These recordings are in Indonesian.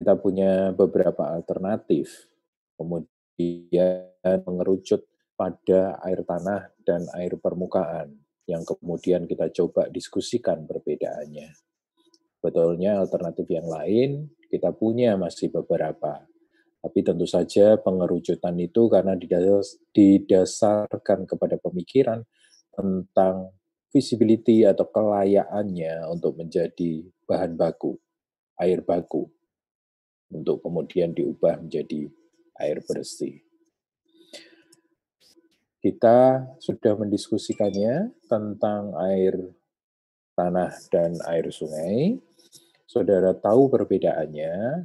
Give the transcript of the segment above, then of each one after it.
kita punya beberapa alternatif, kemudian mengerucut pada air tanah dan air permukaan, yang kemudian kita coba diskusikan perbedaannya. Betulnya alternatif yang lain, kita punya masih beberapa. Tapi tentu saja pengerucutan itu karena didasarkan kepada pemikiran tentang visibility atau kelayakannya untuk menjadi bahan baku, air baku, untuk kemudian diubah menjadi air bersih. Kita sudah mendiskusikannya tentang air tanah dan air sungai. Saudara tahu perbedaannya,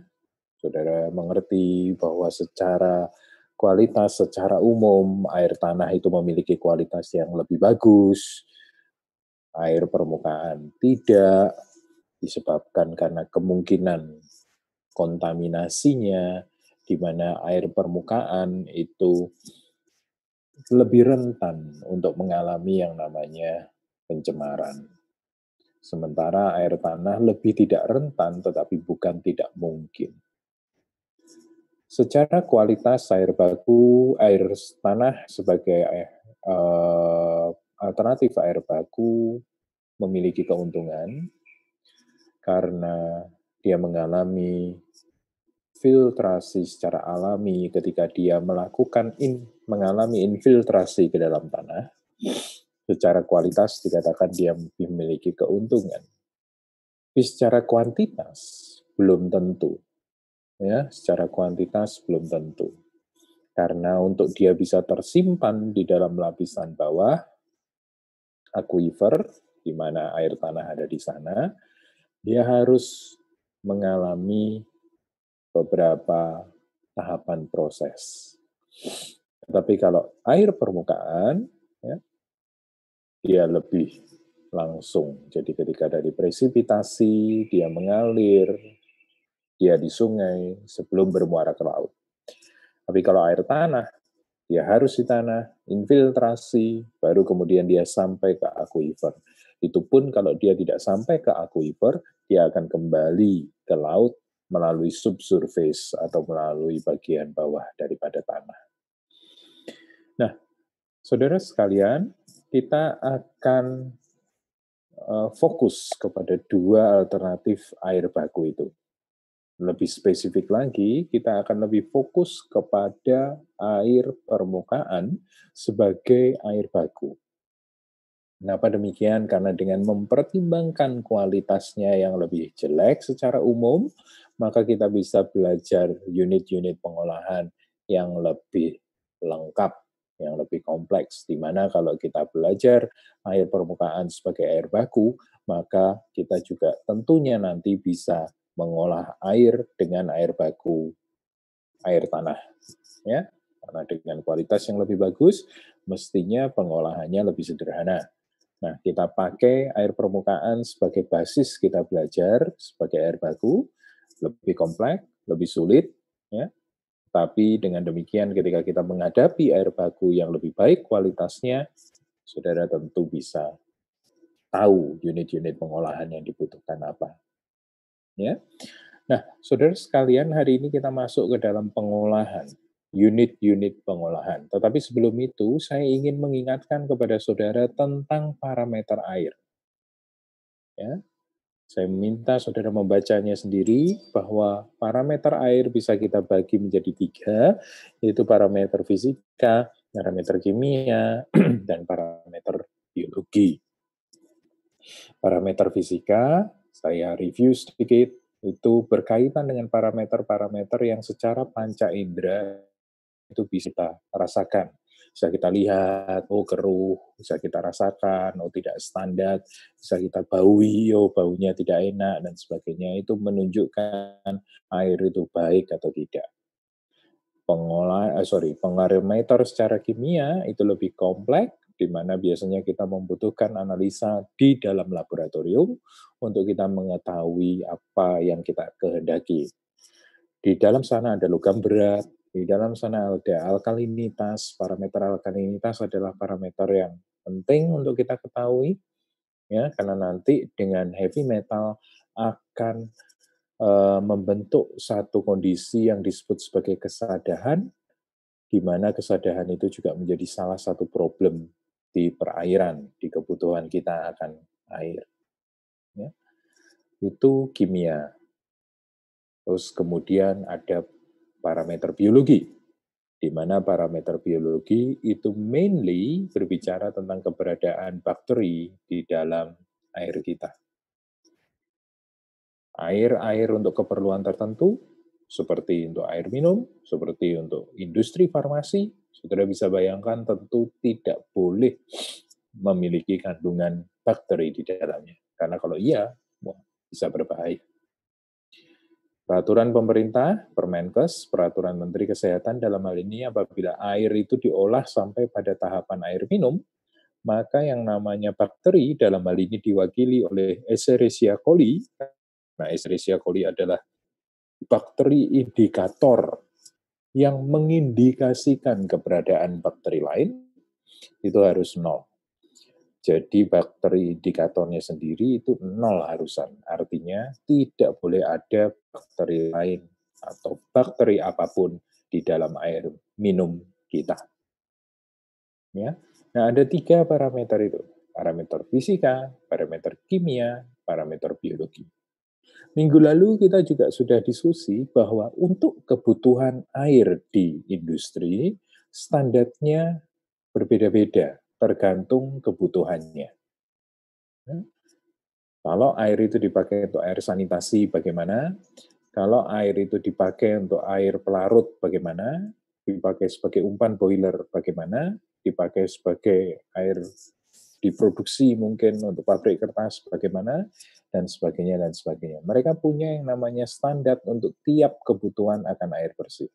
saudara mengerti bahwa secara kualitas, secara umum, air tanah itu memiliki kualitas yang lebih bagus, air permukaan tidak, disebabkan karena kemungkinan kontaminasinya, di mana air permukaan itu lebih rentan untuk mengalami yang namanya pencemaran. Sementara air tanah lebih tidak rentan, tetapi bukan tidak mungkin. Secara kualitas air baku, air tanah sebagai alternatif air baku memiliki keuntungan karena dia mengalami filtrasi secara alami ketika dia mengalami infiltrasi ke dalam tanah. Secara kualitas dikatakan dia memiliki keuntungan. Tapi secara kuantitas belum tentu. Ya, secara kuantitas belum tentu. Karena untuk dia bisa tersimpan di dalam lapisan bawah, aquifer, di mana air tanah ada di sana, dia harus mengalami beberapa tahapan proses. Tetapi kalau air permukaan, ya, dia lebih langsung. Jadi ketika dari presipitasi, dia mengalir, dia di sungai sebelum bermuara ke laut. Tapi kalau air tanah, dia harus di tanah, infiltrasi, baru kemudian dia sampai ke aquifer. Itu pun kalau dia tidak sampai ke aquifer, dia akan kembali ke laut melalui subsurface atau melalui bagian bawah daripada tanah. Nah, saudara sekalian, kita akan fokus kepada dua alternatif air baku itu. Lebih spesifik lagi, kita akan lebih fokus kepada air permukaan sebagai air baku. Kenapa demikian? Karena dengan mempertimbangkan kualitasnya yang lebih jelek secara umum, maka kita bisa belajar unit-unit pengolahan yang lebih lengkap, yang lebih kompleks. Di mana kalau kita belajar air permukaan sebagai air baku, maka kita juga tentunya nanti bisa mengolah air dengan air baku, air tanah. Ya, karena dengan kualitas yang lebih bagus, mestinya pengolahannya lebih sederhana. Nah, kita pakai air permukaan sebagai basis kita belajar sebagai air baku, lebih kompleks, lebih sulit, ya. Tapi dengan demikian ketika kita menghadapi air baku yang lebih baik kualitasnya, saudara tentu bisa tahu unit-unit pengolahan yang dibutuhkan apa. Ya. Nah, saudara sekalian, hari ini kita masuk ke dalam pengolahan, unit-unit pengolahan. Tetapi sebelum itu, saya ingin mengingatkan kepada saudara tentang parameter air. Ya, saya minta saudara membacanya sendiri bahwa parameter air bisa kita bagi menjadi 3, yaitu parameter fisika, parameter kimia, dan parameter biologi. Parameter fisika, saya review sedikit, itu berkaitan dengan parameter-parameter yang secara panca indera itu bisa kita rasakan. Bisa kita lihat, oh keruh, bisa kita rasakan, oh tidak standar, bisa kita baui, oh baunya tidak enak, dan sebagainya. Itu menunjukkan air itu baik atau tidak. Parameter secara kimia itu lebih kompleks, di mana biasanya kita membutuhkan analisa di dalam laboratorium untuk kita mengetahui apa yang kita kehendaki. Di dalam sana ada logam berat, di dalam sana ada alkalinitas. Parameter alkalinitas adalah parameter yang penting untuk kita ketahui, ya, karena nanti dengan heavy metal akan membentuk satu kondisi yang disebut sebagai kesadahan, di mana kesadahan itu juga menjadi salah satu problem di perairan, di kebutuhan kita akan air. Ya. Itu kimia. Terus kemudian ada parameter biologi, di mana parameter biologi itu mainly berbicara tentang keberadaan bakteri di dalam air kita. Air untuk keperluan tertentu, seperti untuk air minum, seperti untuk industri farmasi, saudara bisa bayangkan tentu tidak boleh memiliki kandungan bakteri di dalamnya. Karena kalau iya, bisa berbahaya. Peraturan pemerintah, Permenkes, Peraturan Menteri Kesehatan dalam hal ini apabila air itu diolah sampai pada tahapan air minum, maka yang namanya bakteri dalam hal ini diwakili oleh Escherichia coli. Nah, Escherichia coli adalah bakteri indikator yang mengindikasikan keberadaan bakteri lain, itu harus nol. Jadi bakteri indikatornya sendiri itu nol harusan. Artinya tidak boleh ada bakteri lain atau bakteri apapun di dalam air minum kita. Ya. Nah, ada 3 parameter itu. Parameter fisika, parameter kimia, parameter biologi. Minggu lalu kita juga sudah diskusi bahwa untuk kebutuhan air di industri, standarnya berbeda-beda, tergantung kebutuhannya. Kalau air itu dipakai untuk air sanitasi, bagaimana? Kalau air itu dipakai untuk air pelarut, bagaimana? Dipakai sebagai umpan boiler, bagaimana? Dipakai sebagai air diproduksi mungkin untuk pabrik kertas, bagaimana? Dan sebagainya, dan sebagainya. Mereka punya yang namanya standar untuk tiap kebutuhan akan air bersih.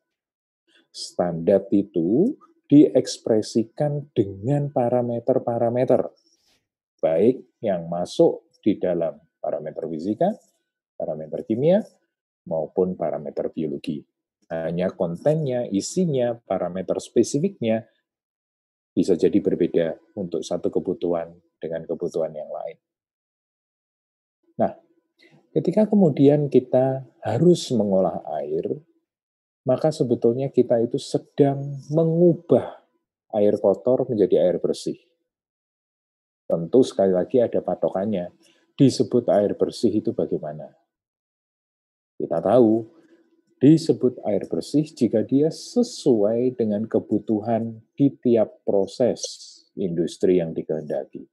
Standar itu diekspresikan dengan parameter-parameter, baik yang masuk di dalam parameter fisika, parameter kimia, maupun parameter biologi. Hanya kontennya, isinya, parameter spesifiknya bisa jadi berbeda untuk satu kebutuhan dengan kebutuhan yang lain. Nah, ketika kemudian kita harus mengolah air, maka sebetulnya kita itu sedang mengubah air kotor menjadi air bersih. Tentu sekali lagi ada patokannya. Disebut air bersih itu bagaimana? Kita tahu, disebut air bersih jika dia sesuai dengan kebutuhan di tiap proses industri yang dikehendaki.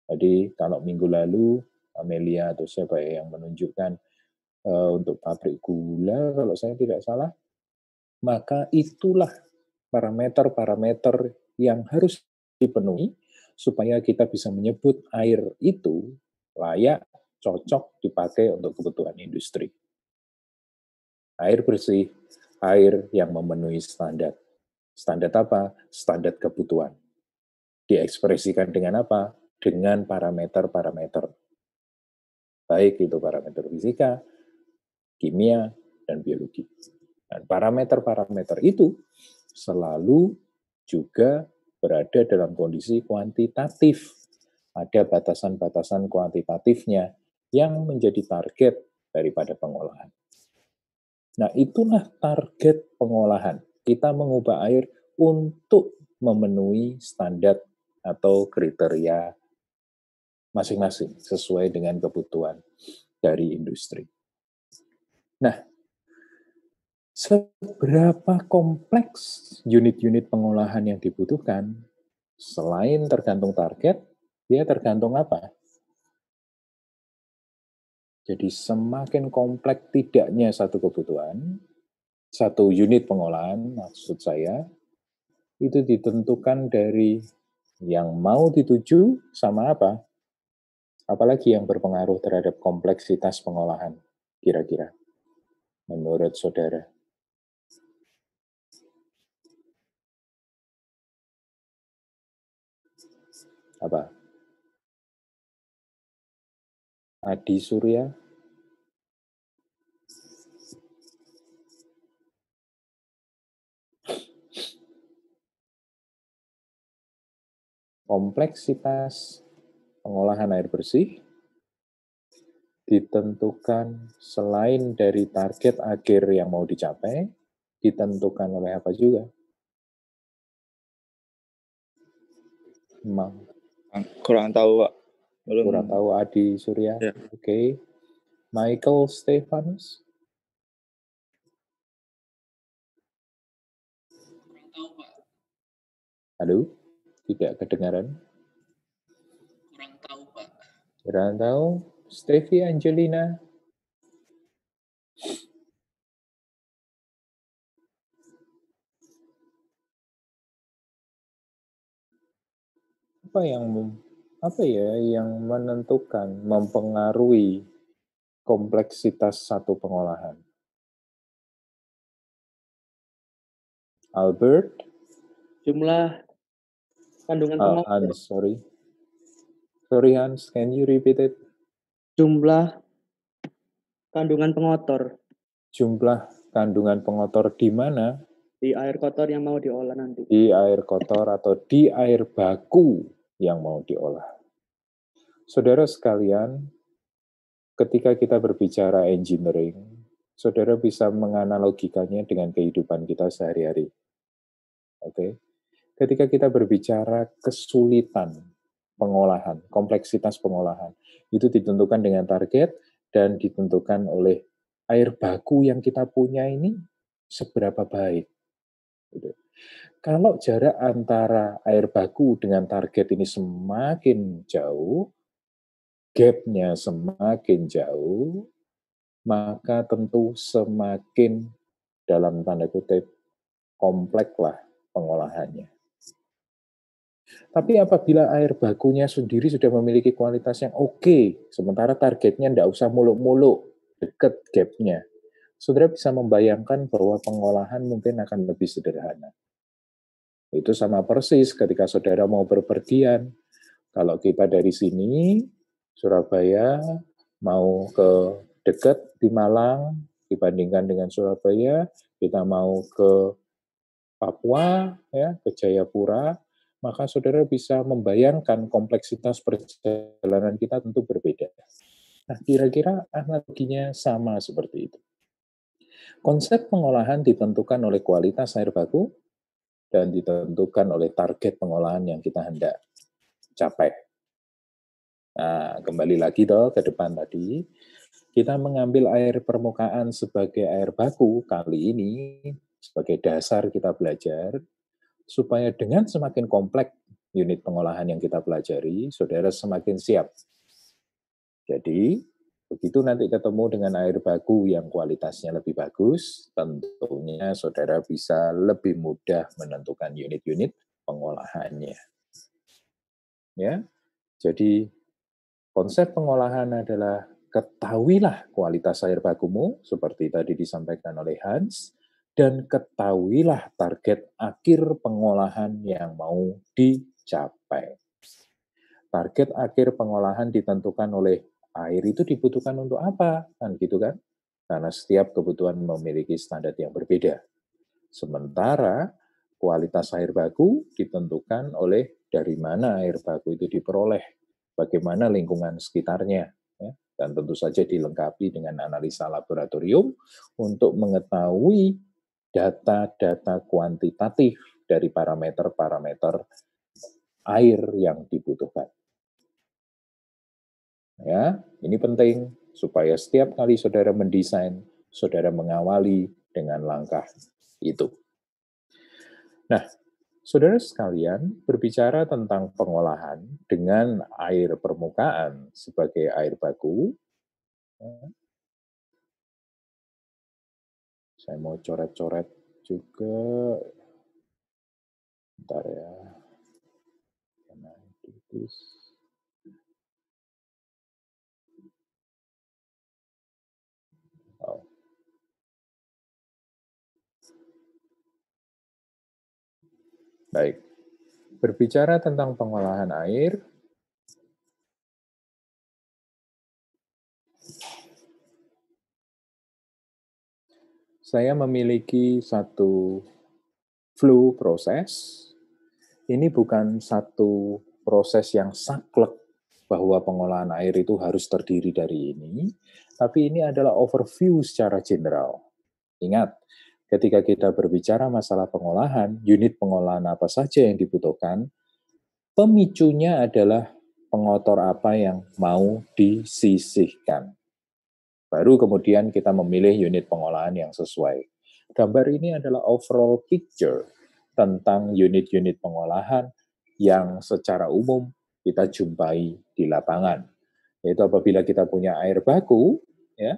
Jadi kalau minggu lalu Amelia atau siapa yang menunjukkan untuk pabrik gula kalau saya tidak salah, maka itulah parameter-parameter yang harus dipenuhi supaya kita bisa menyebut air itu layak, cocok dipakai untuk kebutuhan industri. Air bersih, air yang memenuhi standar. Standar apa? Standar kebutuhan. Diekspresikan dengan apa? Dengan parameter-parameter. Baik itu parameter fisika, kimia, dan biologi. Dan parameter-parameter itu selalu juga berada dalam kondisi kuantitatif. Ada batasan-batasan kuantitatifnya yang menjadi target daripada pengolahan. Nah, itulah target pengolahan. Kita mengubah air untuk memenuhi standar atau kriteria masing-masing sesuai dengan kebutuhan dari industri. Nah, seberapa kompleks unit-unit pengolahan yang dibutuhkan? Selain tergantung target, dia tergantung apa? Jadi semakin kompleks tidaknya satu kebutuhan, satu unit pengolahan maksud saya, itu ditentukan dari yang mau dituju sama apa? Apalagi yang berpengaruh terhadap kompleksitas pengolahan, kira-kira, menurut saudara? Apa? Adi Surya? Kompleksitas pengolahan air bersih ditentukan selain dari target akhir yang mau dicapai, ditentukan oleh apa juga? Kurang tahu, Pak. Belum. Kurang tahu, Adi Surya. Ya. Oke. Michael Stefanus. Kurang tahu, Pak. Halo, tidak kedengaran. Kurang tahu, Pak. Kurang tahu. Stevie Angelina. Apa yang menentukan, mempengaruhi kompleksitas satu pengolahan? Albert? Jumlah kandungan pengotor. Hans, sorry. Sorry Hans, can you repeat it? Jumlah kandungan pengotor. Jumlah kandungan pengotor di mana? Di air kotor yang mau diolah nanti. Di air kotor atau di air baku yang mau diolah. Saudara sekalian, ketika kita berbicara engineering, saudara bisa menganalogikannya dengan kehidupan kita sehari-hari. Oke. Ketika kita berbicara kesulitan pengolahan, kompleksitas pengolahan, itu ditentukan dengan target dan ditentukan oleh air baku yang kita punya ini seberapa baik. Gitu. Kalau jarak antara air baku dengan target ini semakin jauh, gap-nya semakin jauh, maka tentu semakin dalam tanda kutip kompleks lah pengolahannya. Tapi apabila air bakunya sendiri sudah memiliki kualitas yang oke, sementara targetnya tidak usah muluk-muluk, dekat gap-nya, saudara bisa membayangkan bahwa pengolahan mungkin akan lebih sederhana. Itu sama persis ketika saudara mau berpergian. Kalau kita dari sini, Surabaya, mau ke dekat di Malang, dibandingkan dengan Surabaya, kita mau ke Papua, ya, ke Jayapura, maka saudara bisa membayangkan kompleksitas perjalanan kita tentu berbeda. Nah, kira-kira analoginya sama seperti itu. Konsep pengolahan ditentukan oleh kualitas air baku dan ditentukan oleh target pengolahan yang kita hendak capai. Nah, kembali lagi ke depan tadi, kita mengambil air permukaan sebagai air baku kali ini sebagai dasar kita belajar, supaya dengan semakin kompleks unit pengolahan yang kita pelajari, saudara semakin siap. Jadi, begitu nanti ketemu dengan air baku yang kualitasnya lebih bagus, tentunya saudara bisa lebih mudah menentukan unit-unit pengolahannya. Ya, jadi konsep pengolahan adalah ketahuilah kualitas air bakumu, seperti tadi disampaikan oleh Hans, dan ketahuilah target akhir pengolahan yang mau dicapai. Target akhir pengolahan ditentukan oleh air itu dibutuhkan untuk apa, kan gitu kan? Karena setiap kebutuhan memiliki standar yang berbeda. Sementara kualitas air baku ditentukan oleh dari mana air baku itu diperoleh, bagaimana lingkungan sekitarnya, ya, dan tentu saja dilengkapi dengan analisa laboratorium untuk mengetahui data-data kuantitatif dari parameter-parameter air yang dibutuhkan. Ya, ini penting supaya setiap kali saudara mendesain, saudara mengawali dengan langkah itu. Nah, saudara sekalian, berbicara tentang pengolahan dengan air permukaan sebagai air baku, saya mau coret-coret juga. Bentar ya. Oh. Baik. Berbicara tentang pengolahan air, saya memiliki satu flow proses. Ini bukan satu proses yang saklek bahwa pengolahan air itu harus terdiri dari ini, tapi ini adalah overview secara general. Ingat, ketika kita berbicara masalah pengolahan, unit pengolahan apa saja yang dibutuhkan, pemicunya adalah pengotor apa yang mau disisihkan. Baru kemudian kita memilih unit pengolahan yang sesuai. Gambar ini adalah overall picture tentang unit-unit pengolahan yang secara umum kita jumpai di lapangan. Yaitu apabila kita punya air baku, ya,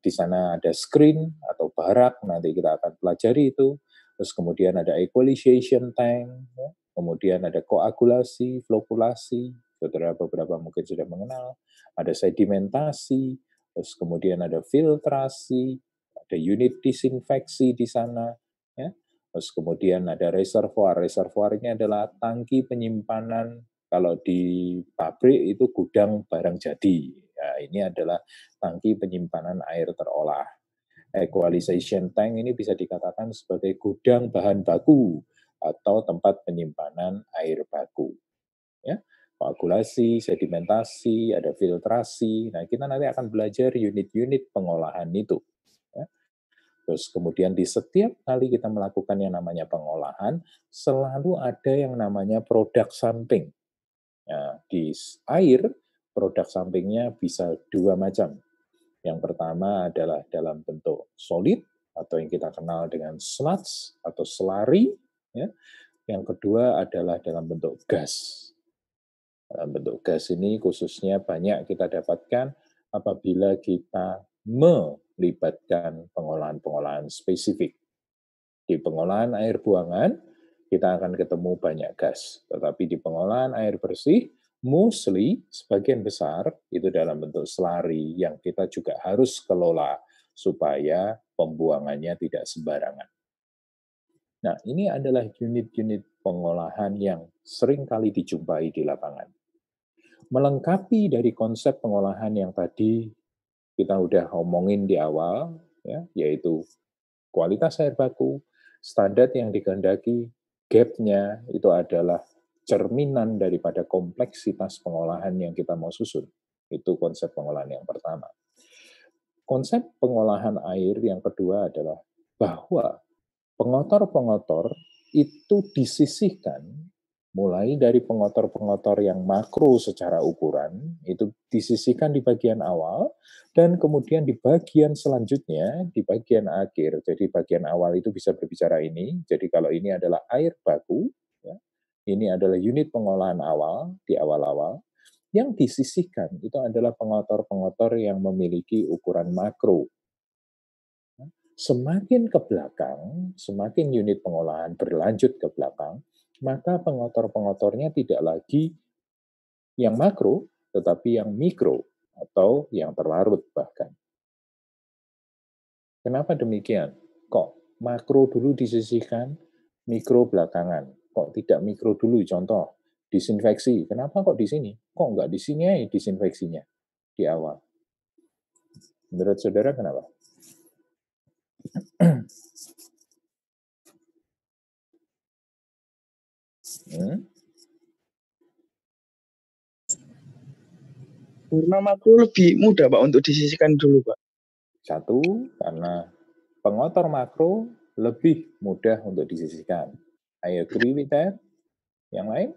di sana ada screen atau barak, nanti kita akan pelajari itu. Terus kemudian ada equalization tank, ya. Kemudian ada koagulasi, flokulasi, saudara beberapa mungkin sudah mengenal. Ada sedimentasi, terus kemudian ada filtrasi, ada unit disinfeksi di sana, ya. Terus kemudian ada reservoir. Reservoir ini adalah tangki penyimpanan, kalau di pabrik itu gudang barang jadi. Ya, ini adalah tangki penyimpanan air terolah. Equalization tank ini bisa dikatakan sebagai gudang bahan baku atau tempat penyimpanan air baku. Ya, koagulasi, sedimentasi, ada filtrasi. Nah, kita nanti akan belajar unit-unit pengolahan itu. Ya. Terus kemudian di setiap kali kita melakukan yang namanya pengolahan, selalu ada yang namanya produk samping. Nah, di air, produk sampingnya bisa dua macam. Yang pertama adalah dalam bentuk solid, atau yang kita kenal dengan sludge atau slurry. Ya. Yang kedua adalah dalam bentuk gas. Dalam bentuk gas ini khususnya banyak kita dapatkan apabila kita melibatkan pengolahan-pengolahan spesifik. Di pengolahan air buangan, kita akan ketemu banyak gas. Tetapi di pengolahan air bersih, mostly, sebagian besar, itu dalam bentuk slurry yang kita juga harus kelola supaya pembuangannya tidak sembarangan. Nah, ini adalah unit-unit pengolahan yang sering kali dijumpai di lapangan. Melengkapi dari konsep pengolahan yang tadi kita udah omongin di awal, ya, yaitu kualitas air baku, standar yang dikehendaki, gap-nya itu adalah cerminan daripada kompleksitas pengolahan yang kita mau susun. Itu konsep pengolahan yang pertama. Konsep pengolahan air yang kedua adalah bahwa pengotor-pengotor itu disisihkan mulai dari pengotor-pengotor yang makro secara ukuran, itu disisihkan di bagian awal, dan kemudian di bagian selanjutnya, di bagian akhir. Jadi bagian awal itu bisa berbicara ini, jadi kalau ini adalah air baku, ya, ini adalah unit pengolahan awal, di awal-awal, yang disisihkan itu adalah pengotor-pengotor yang memiliki ukuran makro. Semakin ke belakang, semakin unit pengolahan berlanjut ke belakang, maka pengotor-pengotornya tidak lagi yang makro, tetapi yang mikro, atau yang terlarut bahkan. Kenapa demikian? Kok makro dulu disisihkan, mikro belakangan? Kok tidak mikro dulu? Contoh, disinfeksi. Kenapa kok di sini? Kok nggak di sini aja disinfeksinya di awal? Menurut saudara kenapa? Karena makro lebih mudah, Pak, untuk disisihkan dulu, Pak. Satu, karena pengotor makro lebih mudah untuk disisihkan. I agree with that. Yang lain?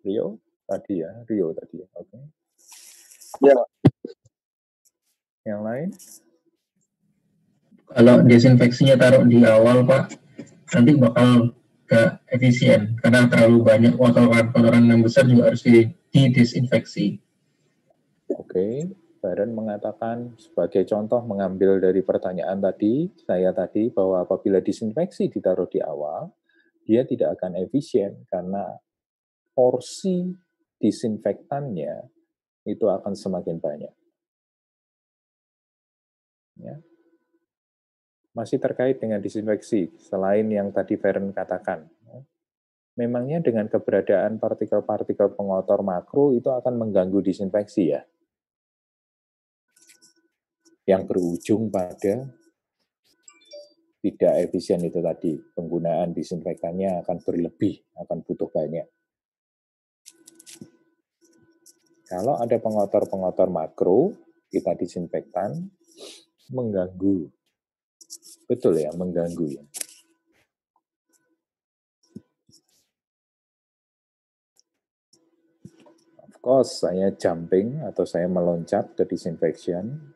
Rio? Tadi ya, Rio tadi ya. Oke. Ya. Yang lain? Kalau desinfeksinya taruh di awal, Pak, nanti bakal gak efisien. Karena terlalu banyak kotoran-kotoran yang besar juga harus didesinfeksi. Oke. Baron mengatakan sebagai contoh mengambil dari pertanyaan tadi, saya tadi, bahwa apabila disinfeksi ditaruh di awal, dia tidak akan efisien karena porsi disinfektannya itu akan semakin banyak. Ya. Masih terkait dengan disinfeksi, selain yang tadi Feren katakan, memangnya dengan keberadaan partikel-partikel pengotor makro itu akan mengganggu disinfeksi ya? Yang berujung pada tidak efisien itu tadi, penggunaan disinfektannya akan berlebih, akan butuh banyak. Kalau ada pengotor-pengotor makro, kita disinfektan, mengganggu. Betul ya, mengganggu ya. Of course, saya jumping atau saya meloncat ke disinfection.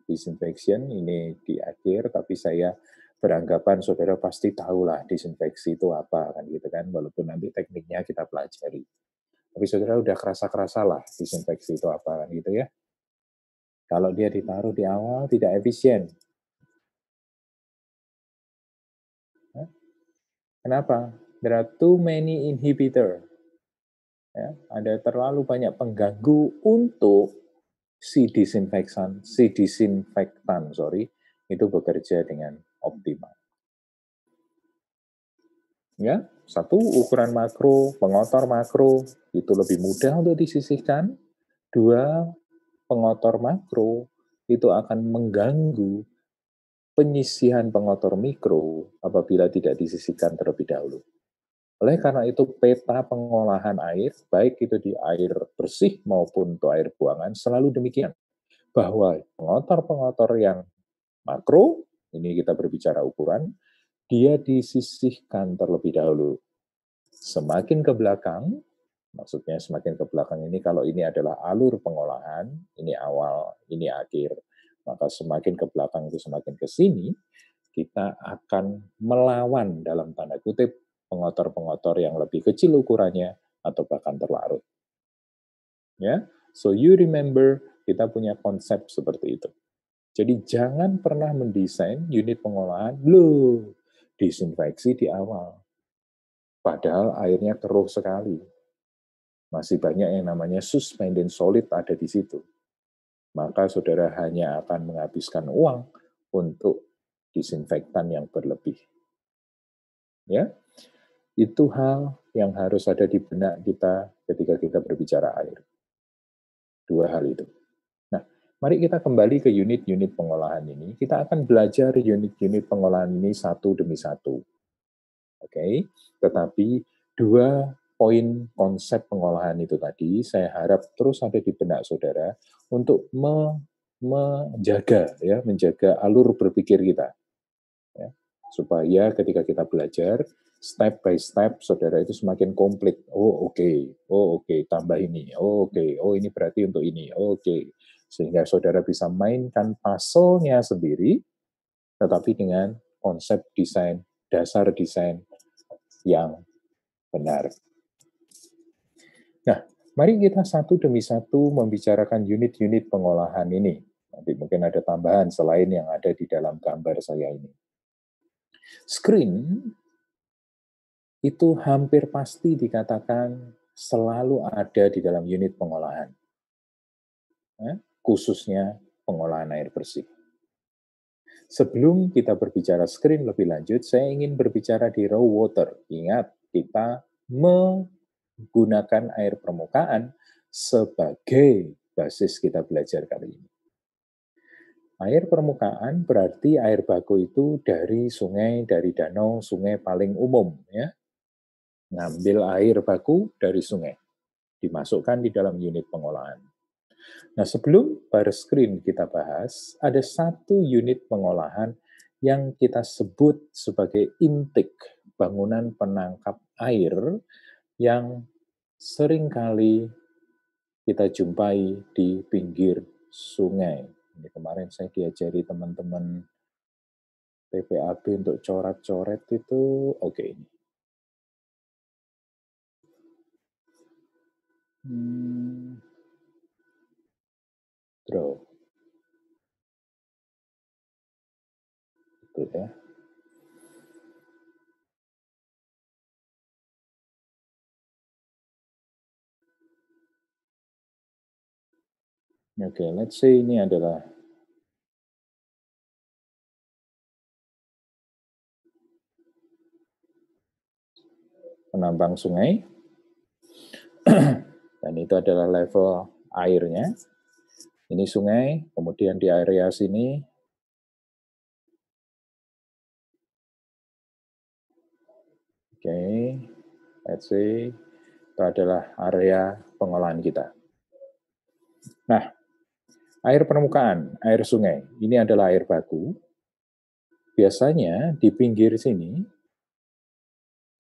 Disinfection ini di akhir, tapi saya beranggapan saudara pasti tahulah disinfeksi itu apa, kan gitu kan, walaupun nanti tekniknya kita pelajari. Tapi saudara udah kerasa-kerasa lah disinfeksi itu apa, kan gitu ya. Kalau dia ditaruh di awal tidak efisien. Kenapa? There are too many inhibitor. Ya, ada terlalu banyak pengganggu untuk si disinfektan itu bekerja dengan optimal. Ya, satu ukuran makro, pengotor makro itu lebih mudah untuk disisihkan. Dua, pengotor makro itu akan mengganggu penyisihan pengotor mikro apabila tidak disisihkan terlebih dahulu. Oleh karena itu, peta pengolahan air, baik itu di air bersih maupun untuk air buangan, selalu demikian. Bahwa pengotor-pengotor yang makro, ini kita berbicara ukuran, dia disisihkan terlebih dahulu. Semakin ke belakang, maksudnya semakin ke belakang ini, kalau ini adalah alur pengolahan, ini awal, ini akhir, maka semakin ke belakang itu semakin ke sini, kita akan melawan dalam tanda kutip pengotor-pengotor yang lebih kecil ukurannya atau bahkan terlarut. Ya, so you remember kita punya konsep seperti itu. Jadi jangan pernah mendesain unit pengolahan, loh, disinfeksi di awal. Padahal airnya keruh sekali. Masih banyak yang namanya suspended solid ada di situ. Maka saudara hanya akan menghabiskan uang untuk disinfektan yang berlebih. Ya, itu hal yang harus ada di benak kita ketika kita berbicara air. Dua hal itu. Nah, mari kita kembali ke unit-unit pengolahan ini. Kita akan belajar unit-unit pengolahan ini satu demi satu. Oke, tetapi dua poin konsep pengolahan itu tadi saya harap terus ada di benak saudara untuk menjaga alur berpikir kita. Ya, supaya ketika kita belajar step by step saudara itu semakin komplit. Oh oke, tambah ini. Oh oke, oh ini berarti untuk ini. Oke. Sehingga saudara bisa mainkan puzzle-nya sendiri tetapi dengan konsep desain, dasar desain yang benar. Nah, mari kita satu demi satu membicarakan unit-unit pengolahan ini. Nanti mungkin ada tambahan selain yang ada di dalam gambar saya ini. Screen itu hampir pasti dikatakan selalu ada di dalam unit pengolahan, khususnya pengolahan air bersih. Sebelum kita berbicara screen lebih lanjut, saya ingin berbicara di raw water. Ingat, kita menggunakan air permukaan sebagai basis kita belajar kali ini. Air permukaan berarti air baku itu dari sungai, dari danau, sungai paling umum, ya. Ngambil air baku dari sungai, dimasukkan di dalam unit pengolahan. Nah, sebelum bar screen kita bahas, ada satu unit pengolahan yang kita sebut sebagai intake, bangunan penangkap air yang seringkali kita jumpai di pinggir sungai. Ini kemarin saya diajari teman-teman PPAB untuk coret-coret itu, oke ini. Draw. Betul ya. Oke, let's say ini adalah penambang sungai. Dan itu adalah level airnya. Ini sungai, kemudian di area sini oke, let's say itu adalah area pengolahan kita. Nah, air permukaan, air sungai, ini adalah air baku. Biasanya di pinggir sini,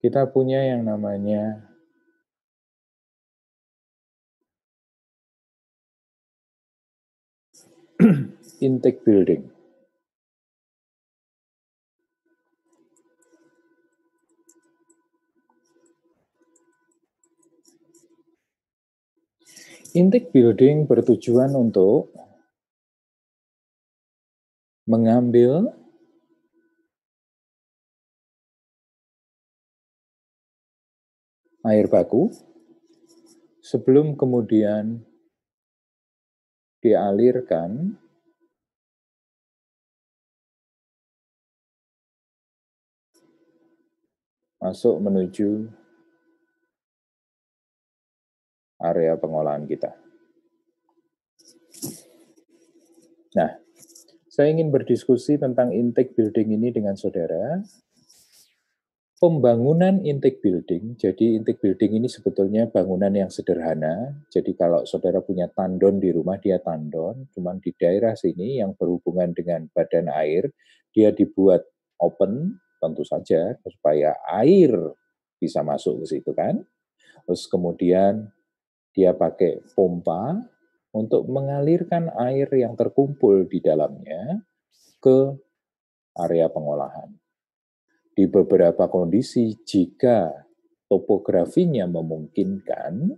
kita punya yang namanya intake building. Intake building bertujuan untuk mengambil air baku sebelum kemudian dialirkan masuk menuju area pengolahan kita. Nah, saya ingin berdiskusi tentang intake building ini dengan saudara. Pembangunan intake building, jadi intake building ini sebetulnya bangunan yang sederhana. Jadi kalau saudara punya tandon di rumah, dia tandon. Cuman di daerah sini yang berhubungan dengan badan air, dia dibuat open, tentu saja, supaya air bisa masuk ke situ kan. Terus kemudian dia pakai pompa untuk mengalirkan air yang terkumpul di dalamnya ke area pengolahan. Di beberapa kondisi, jika topografinya memungkinkan,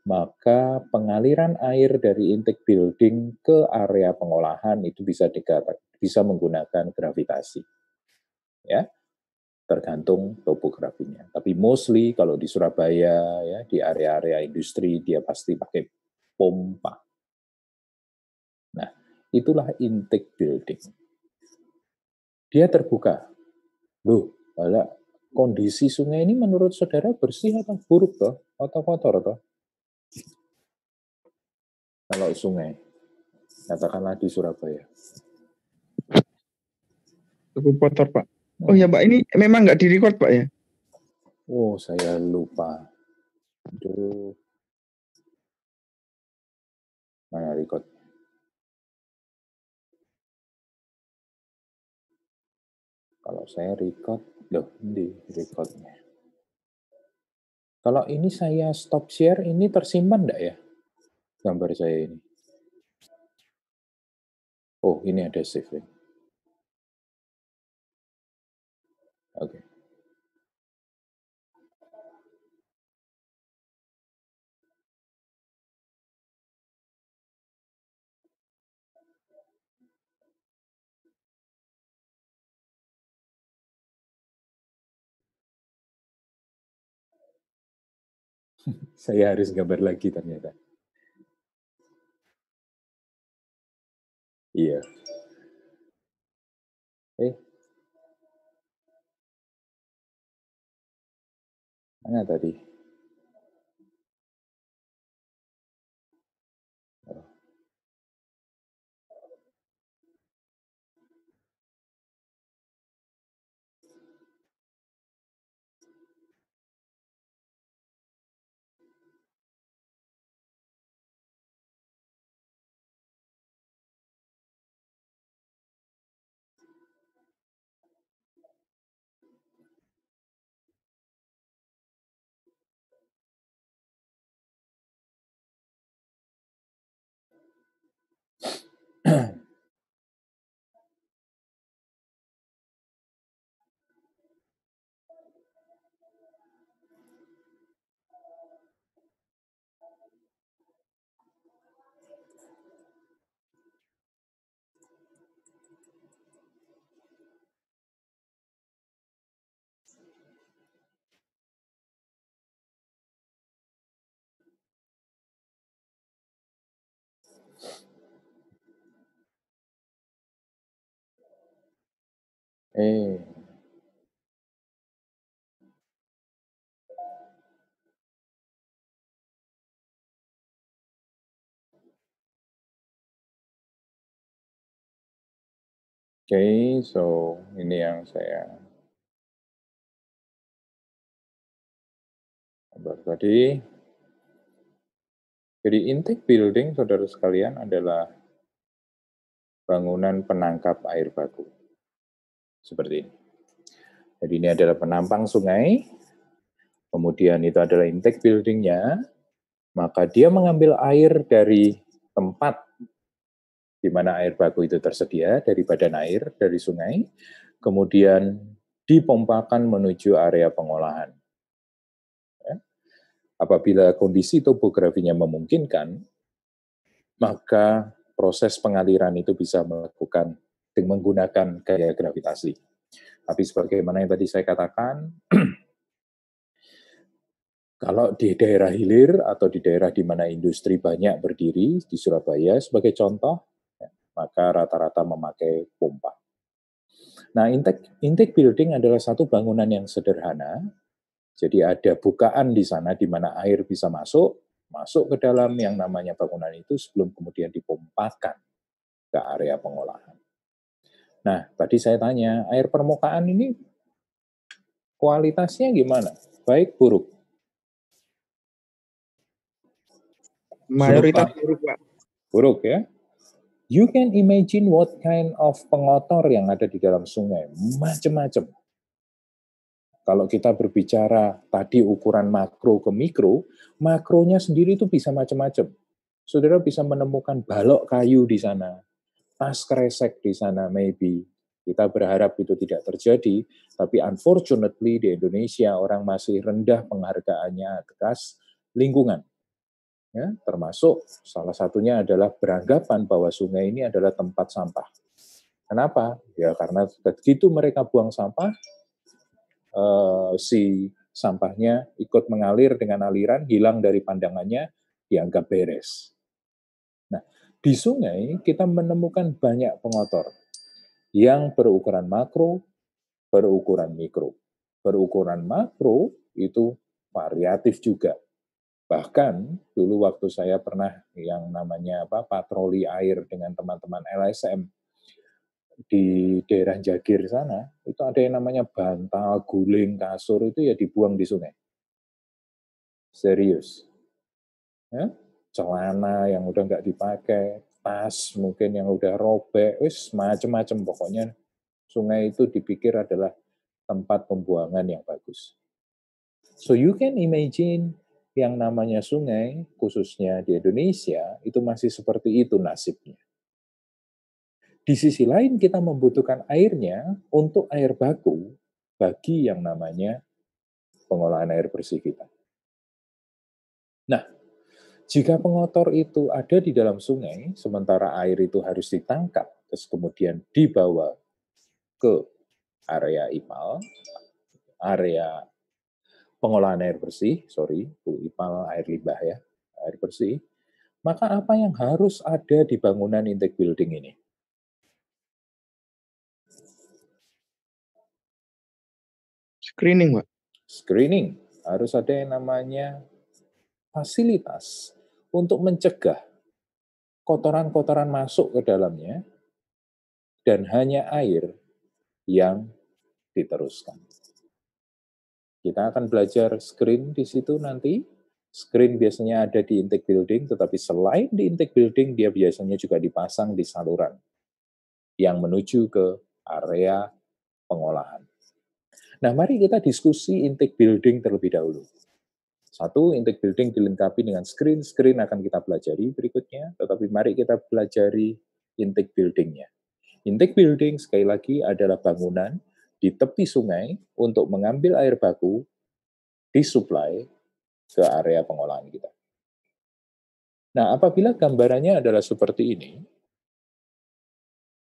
maka pengaliran air dari intake building ke area pengolahan itu bisa menggunakan gravitasi. Ya, tergantung topografinya. Tapi mostly kalau di Surabaya, ya, di area-area industri, dia pasti pakai pompa. Nah, itulah intake building. Dia terbuka. Loh, kondisi sungai ini menurut saudara bersih atau buruk toh? Atau kotor toh? Kalau sungai, katakanlah di Surabaya. Cukup kotor, Pak. Oh ya, Pak, ini memang nggak di-record, Pak ya? Oh, saya lupa. Aduh. Mana record? Kalau saya record, loh, ini recordnya. Kalau ini saya stop share, ini tersimpan enggak ya? Gambar saya ini. Oh, ini ada save. Oke. Saya harus gambar lagi ternyata. Iya. Mana tadi? Oh. Oke, so ini yang saya gambar tadi. Jadi intake building, saudara sekalian, adalah bangunan penangkap air baku. Seperti ini. Jadi ini adalah penampang sungai, kemudian itu adalah intake building-nya, maka dia mengambil air dari tempat di mana air baku itu tersedia, dari badan air, dari sungai, kemudian dipompakan menuju area pengolahan. Ya. Apabila kondisi topografinya memungkinkan, maka proses pengaliran itu bisa melakukan dengan menggunakan gaya gravitasi. Tapi sebagaimana yang tadi saya katakan, kalau di daerah hilir atau di daerah di mana industri banyak berdiri, di Surabaya sebagai contoh, maka rata-rata memakai pompa. Nah, intake building adalah satu bangunan yang sederhana, jadi ada bukaan di sana di mana air bisa masuk ke dalam yang namanya bangunan itu sebelum kemudian dipompakan ke area pengolahan. Nah, tadi saya tanya, air permukaan ini kualitasnya gimana? Baik, buruk? Mayoritas Pak. buruk, Pak. Buruk ya? You can imagine what kind of pengotor yang ada di dalam sungai. Macam-macam. Kalau kita berbicara tadi ukuran makro ke mikro, makronya sendiri itu bisa macam-macam. Saudara bisa menemukan balok kayu di sana, tas kresek di sana, maybe. Kita berharap itu tidak terjadi, tapi unfortunately di Indonesia orang masih rendah penghargaannya atas lingkungan. Ya, termasuk salah satunya adalah beranggapan bahwa sungai ini adalah tempat sampah. Kenapa? Ya karena begitu mereka buang sampah, si sampahnya ikut mengalir dengan aliran, hilang dari pandangannya, dianggap beres. Nah, di sungai kita menemukan banyak pengotor yang berukuran makro, berukuran mikro. Berukuran makro itu variatif juga. Bahkan dulu waktu saya pernah yang namanya patroli air dengan teman-teman LSM di daerah Jagir sana, itu ada yang namanya bantal, guling, kasur itu ya dibuang di sungai. Serius. Ya? Celana yang udah nggak dipakai, tas mungkin yang udah robek, macam-macam pokoknya sungai itu dipikir adalah tempat pembuangan yang bagus. So you can imagine yang namanya sungai, khususnya di Indonesia, itu masih seperti itu nasibnya. Di sisi lain kita membutuhkan airnya untuk air baku bagi yang namanya pengolahan air bersih kita. Nah, jika pengotor itu ada di dalam sungai, sementara air itu harus ditangkap, terus kemudian dibawa ke area IPAL, area pengolahan air bersih, IPAL air limbah ya, air bersih, maka apa yang harus ada di bangunan intake building ini? Screening, Pak. Screening. Harus ada yang namanya fasilitas untuk mencegah kotoran-kotoran masuk ke dalamnya dan hanya air yang diteruskan. Kita akan belajar screen di situ nanti. Screen biasanya ada di intake building, tetapi selain di intake building, dia biasanya juga dipasang di saluran yang menuju ke area pengolahan. Nah, mari kita diskusi intake building terlebih dahulu. Satu, intake building dilengkapi dengan screen. Screen akan kita pelajari berikutnya, tetapi mari kita pelajari intake building-nya. Intake building, sekali lagi, adalah bangunan di tepi sungai untuk mengambil air baku, disuplai ke area pengolahan kita. Nah, apabila gambarannya adalah seperti ini,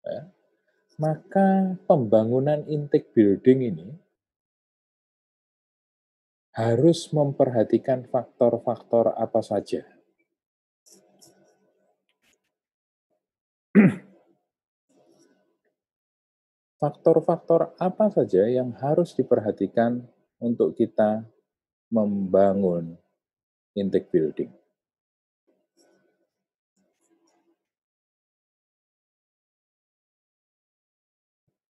ya, maka pembangunan intake building ini harus memperhatikan faktor-faktor apa saja. Faktor-faktor apa saja yang harus diperhatikan untuk kita membangun intake building?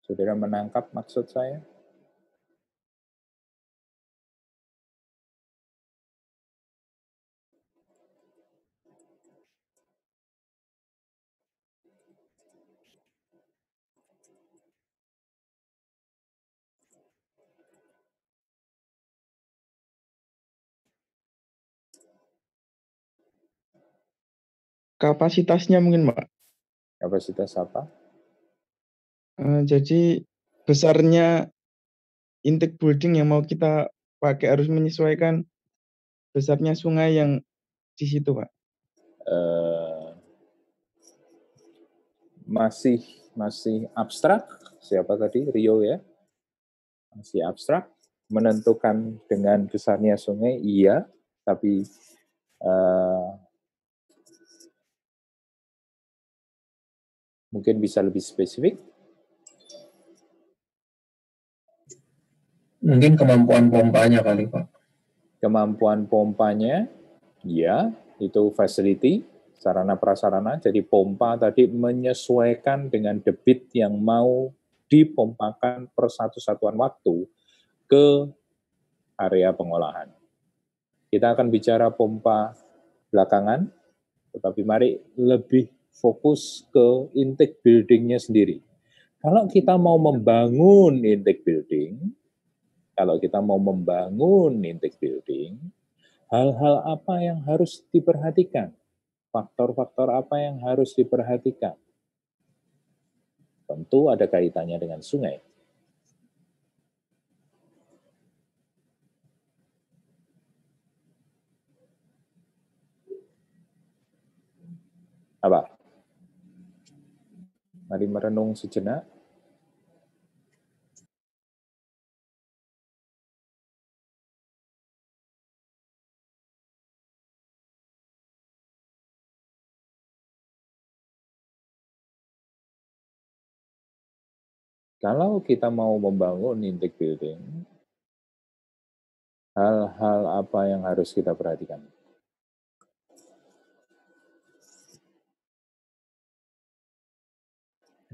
Saudara menangkap maksud saya? kapasitasnya mungkin, Pak. Kapasitas apa? Jadi besarnya intake building yang mau kita pakai harus menyesuaikan besarnya sungai yang di situ, Pak. Eh, masih abstrak. Siapa tadi? Rio ya? Masih abstrak. Menentukan dengan besarnya sungai, iya. Tapi mungkin bisa lebih spesifik. Mungkin kemampuan pompanya kali, Pak. Kemampuan pompanya, ya, itu facility, sarana prasarana. Jadi pompa tadi menyesuaikan dengan debit yang mau dipompakan per satu satuan waktu ke area pengolahan. Kita akan bicara pompa belakangan, tetapi mari lebih fokus ke intake building-nya sendiri. Kalau kita mau membangun intake building, hal-hal apa yang harus diperhatikan? Faktor-faktor apa yang harus diperhatikan? Tentu ada kaitannya dengan sungai. Apa? Mari merenung sejenak. Kalau kita mau membangun intake building, hal-hal apa yang harus kita perhatikan?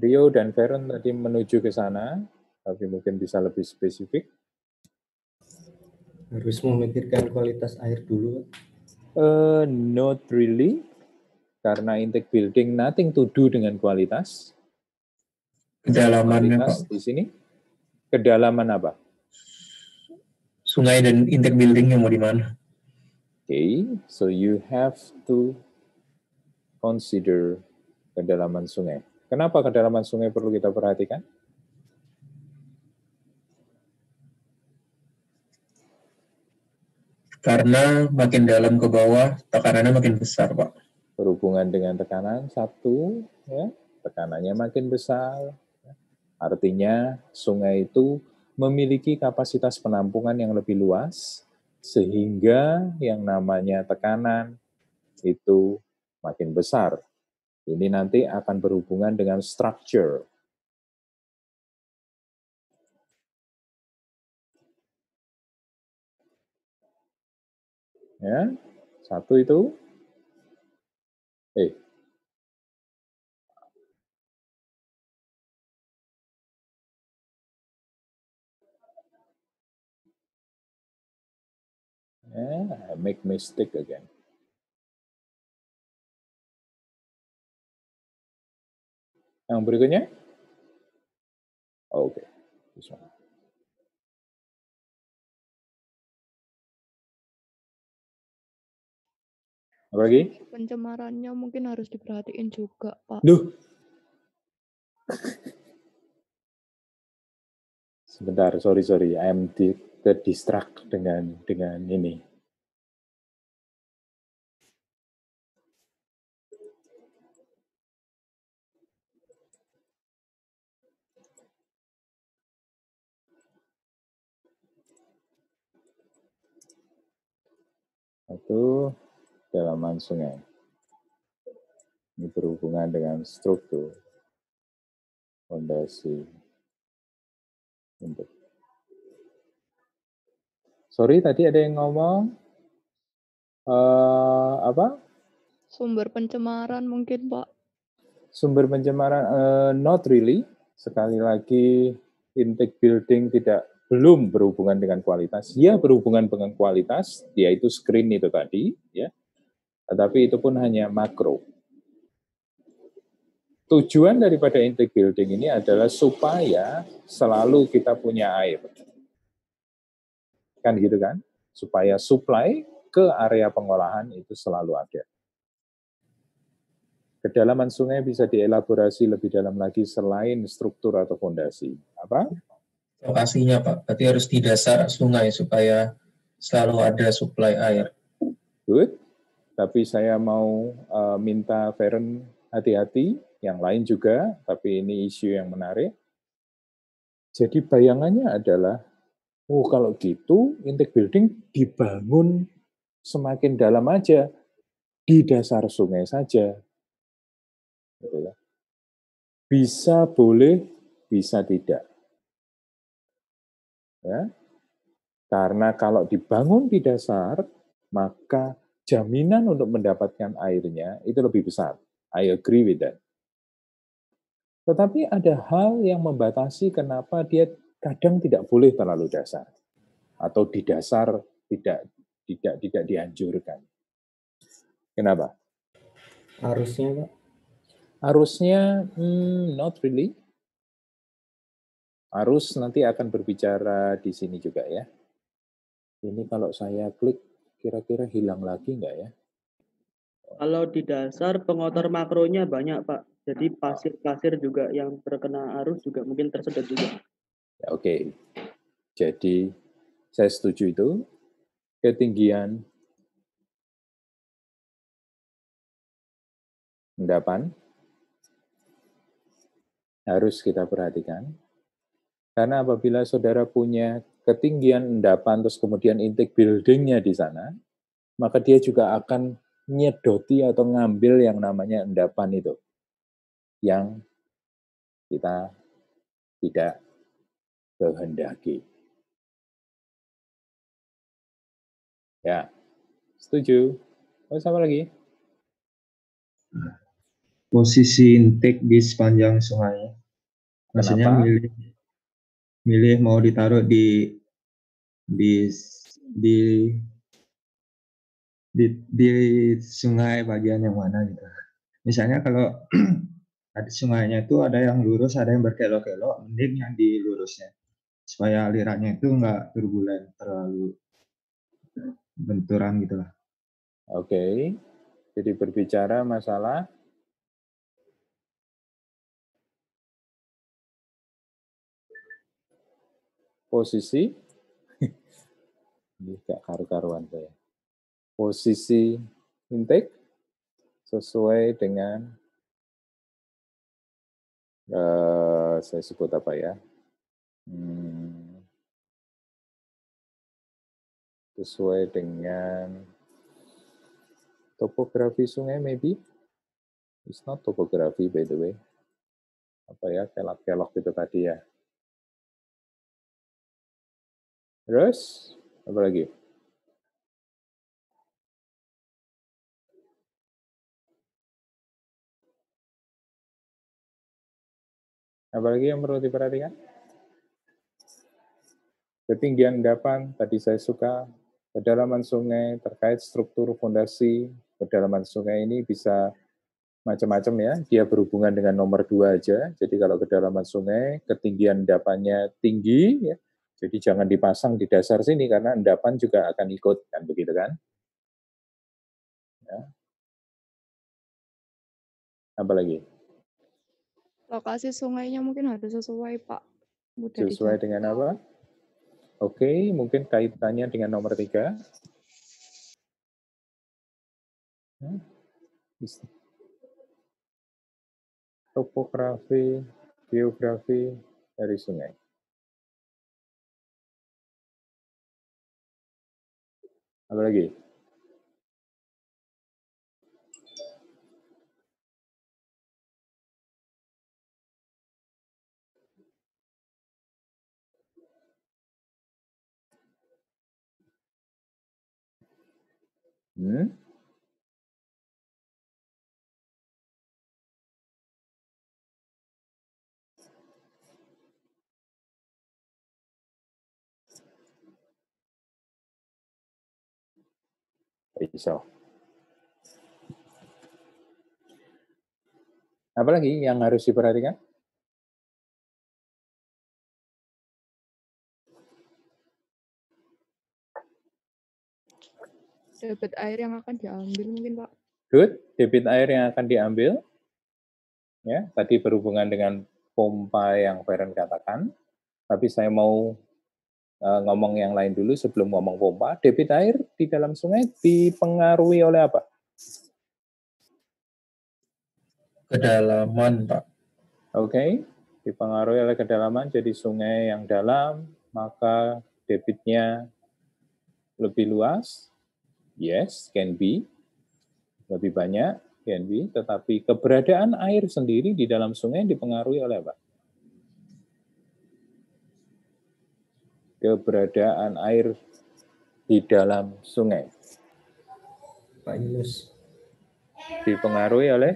Rio dan Veron tadi menuju ke sana, tapi mungkin bisa lebih spesifik. Harus memikirkan kualitas air dulu. Not really, karena intake building nothing to do dengan kualitas. Kedalamannya, Kualitas Pak. di sini, kedalaman apa? Sungai dan intake buildingnya mau di mana? Okay, so you have to consider kedalaman sungai. Kenapa kedalaman sungai perlu kita perhatikan? Karena makin dalam ke bawah, tekanannya makin besar, Pak. Berhubungan dengan tekanan, satu, ya, tekanannya makin besar. Artinya sungai itu memiliki kapasitas penampungan yang lebih luas, sehingga yang namanya tekanan itu makin besar. Ini nanti akan berhubungan dengan structure. Ya, satu itu. I make mistake again. Yang berikutnya? Oke. This one. Apa lagi? Pencemarannya mungkin harus diperhatiin juga, Pak. Duh. Sebentar, sorry. I am terdistract dengan ini. Satu, kedalaman sungai. Ini berhubungan dengan struktur, fondasi, bentuk. Sorry, tadi ada yang ngomong apa? Sumber pencemaran mungkin, Pak. Sumber pencemaran, not really. Sekali lagi, intake building belum berhubungan dengan kualitas. Ya, berhubungan dengan kualitas, yaitu screen itu tadi, ya. Tetapi itu pun hanya makro. Tujuan daripada intake building ini adalah supaya selalu kita punya air. Kan gitu kan? Supaya supply ke area pengolahan itu selalu ada. Kedalaman sungai bisa dielaborasi lebih dalam lagi selain struktur atau fondasi. Apa? Lokasinya Pak, berarti harus di dasar sungai supaya selalu ada suplai air. Good. Tapi saya mau minta Feren hati-hati, yang lain juga, tapi ini isu yang menarik. Jadi bayangannya adalah, oh kalau gitu intake building dibangun semakin dalam aja, di dasar sungai saja. Gitu ya. Bisa boleh, bisa tidak. Ya. Karena kalau dibangun di dasar, maka jaminan untuk mendapatkan airnya itu lebih besar. I agree with that. Tetapi ada hal yang membatasi kenapa dia kadang tidak boleh terlalu dasar. Atau di dasar tidak dianjurkan. Kenapa? Arusnya, Pak. Arusnya, not really. Arus nanti akan berbicara di sini juga ya. Ini kalau saya klik, kira-kira hilang lagi nggak ya? Kalau di dasar pengotor makronya banyak, Pak. Jadi pasir-pasir juga yang terkena arus juga mungkin tersedot juga. Ya, oke. Jadi saya setuju itu. Ketinggian endapan harus kita perhatikan. Karena apabila saudara punya ketinggian endapan terus kemudian intake building-nya di sana, maka dia juga akan nyedoti atau ngambil yang namanya endapan itu. Yang kita tidak kehendaki. Ya, setuju. Terus apa lagi? Posisi intake di sepanjang sungai. Maksudnya Kenapa? milih mau ditaruh di sungai bagian yang mana gitu. Misalnya kalau ada sungainya itu ada yang lurus, ada yang berkelok-kelok, mending yang di lurusnya. Supaya alirannya itu nggak turbulen, terlalu benturan gitu lah. Oke. Jadi berbicara masalah posisi. Ini gak karu-karuan saya. Posisi intake sesuai dengan saya sebut apa ya? Sesuai dengan topografi sungai maybe. It's not topography by the way. Apa ya, kelok-kelok itu tadi ya. Terus, apa lagi? Apa lagi yang perlu diperhatikan? Ketinggian endapan, tadi saya suka. Kedalaman sungai, terkait struktur fondasi, kedalaman sungai ini bisa macam-macam ya, dia berhubungan dengan nomor 2 aja, jadi kalau kedalaman sungai, ketinggian endapannya tinggi, ya, jadi jangan dipasang di dasar sini, karena endapan juga akan ikut, kan begitu kan? Ya. Apa lagi? Lokasi sungainya mungkin harus sesuai, Pak. Mudah Sesuai dijangkau. dengan apa? Oke, mungkin kaitannya dengan nomor 3. Topografi, geografi dari sungai. Apa lagi? Pisau. Apa lagi yang harus diperhatikan? Debit air yang akan diambil mungkin, Pak. Good, debit air yang akan diambil. Ya, tadi berhubungan dengan pompa yang Feren katakan, tapi saya mau ngomong yang lain dulu sebelum ngomong pompa. Debit air di dalam sungai dipengaruhi oleh apa? Kedalaman, Pak. Oke, dipengaruhi oleh kedalaman, jadi sungai yang dalam, maka debitnya lebih luas. Yes, can be. Lebih banyak, can be. Tetapi keberadaan air sendiri di dalam sungai dipengaruhi oleh apa? Keberadaan air di dalam sungai Pak Yunus. dipengaruhi oleh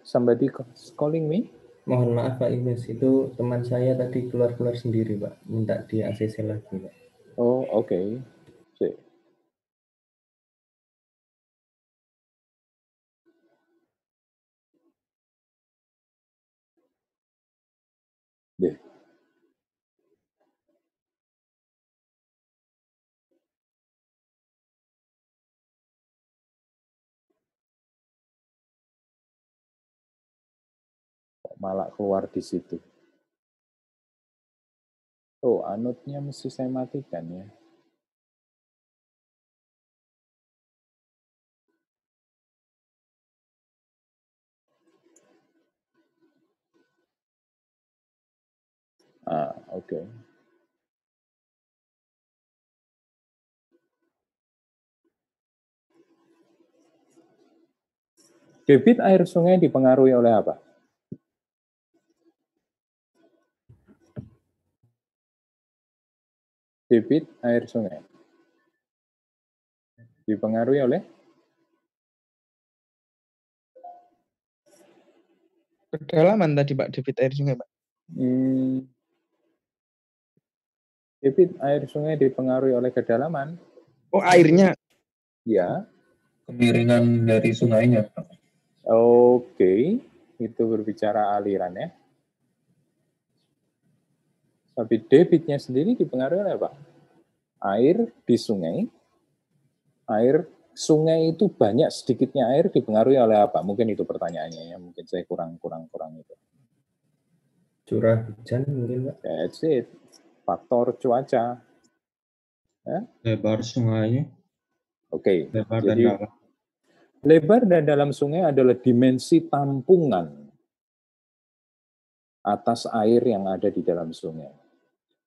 somebody calling me. Mohon maaf Pak Yunus, itu teman saya tadi keluar-keluar sendiri Pak, minta di ACC lagi Pak. Oh, oke. Sip. Deh. Kok malah keluar di situ? Oh, anutnya mesti saya matikan ya. Oke. Debit air sungai dipengaruhi oleh apa? Debit air sungai dipengaruhi oleh kedalaman tadi Pak, debit air sungai Pak. Debit air sungai dipengaruhi oleh kedalaman. Oh, airnya. Ya. Kemiringan dari sungainya, Pak. Oke, itu berbicara aliran ya. Tapi debitnya sendiri dipengaruhi oleh apa? Air di sungai. Air sungai itu banyak sedikitnya air dipengaruhi oleh apa? Mungkin itu pertanyaannya ya. Mungkin saya kurang itu. Curah hujan mungkin Pak. That's it. Faktor cuaca. Ya? Lebar sungainya. Oke. Lebar dan Jadi dalam. lebar dan dalam sungai adalah dimensi tampungan atas air yang ada di dalam sungai.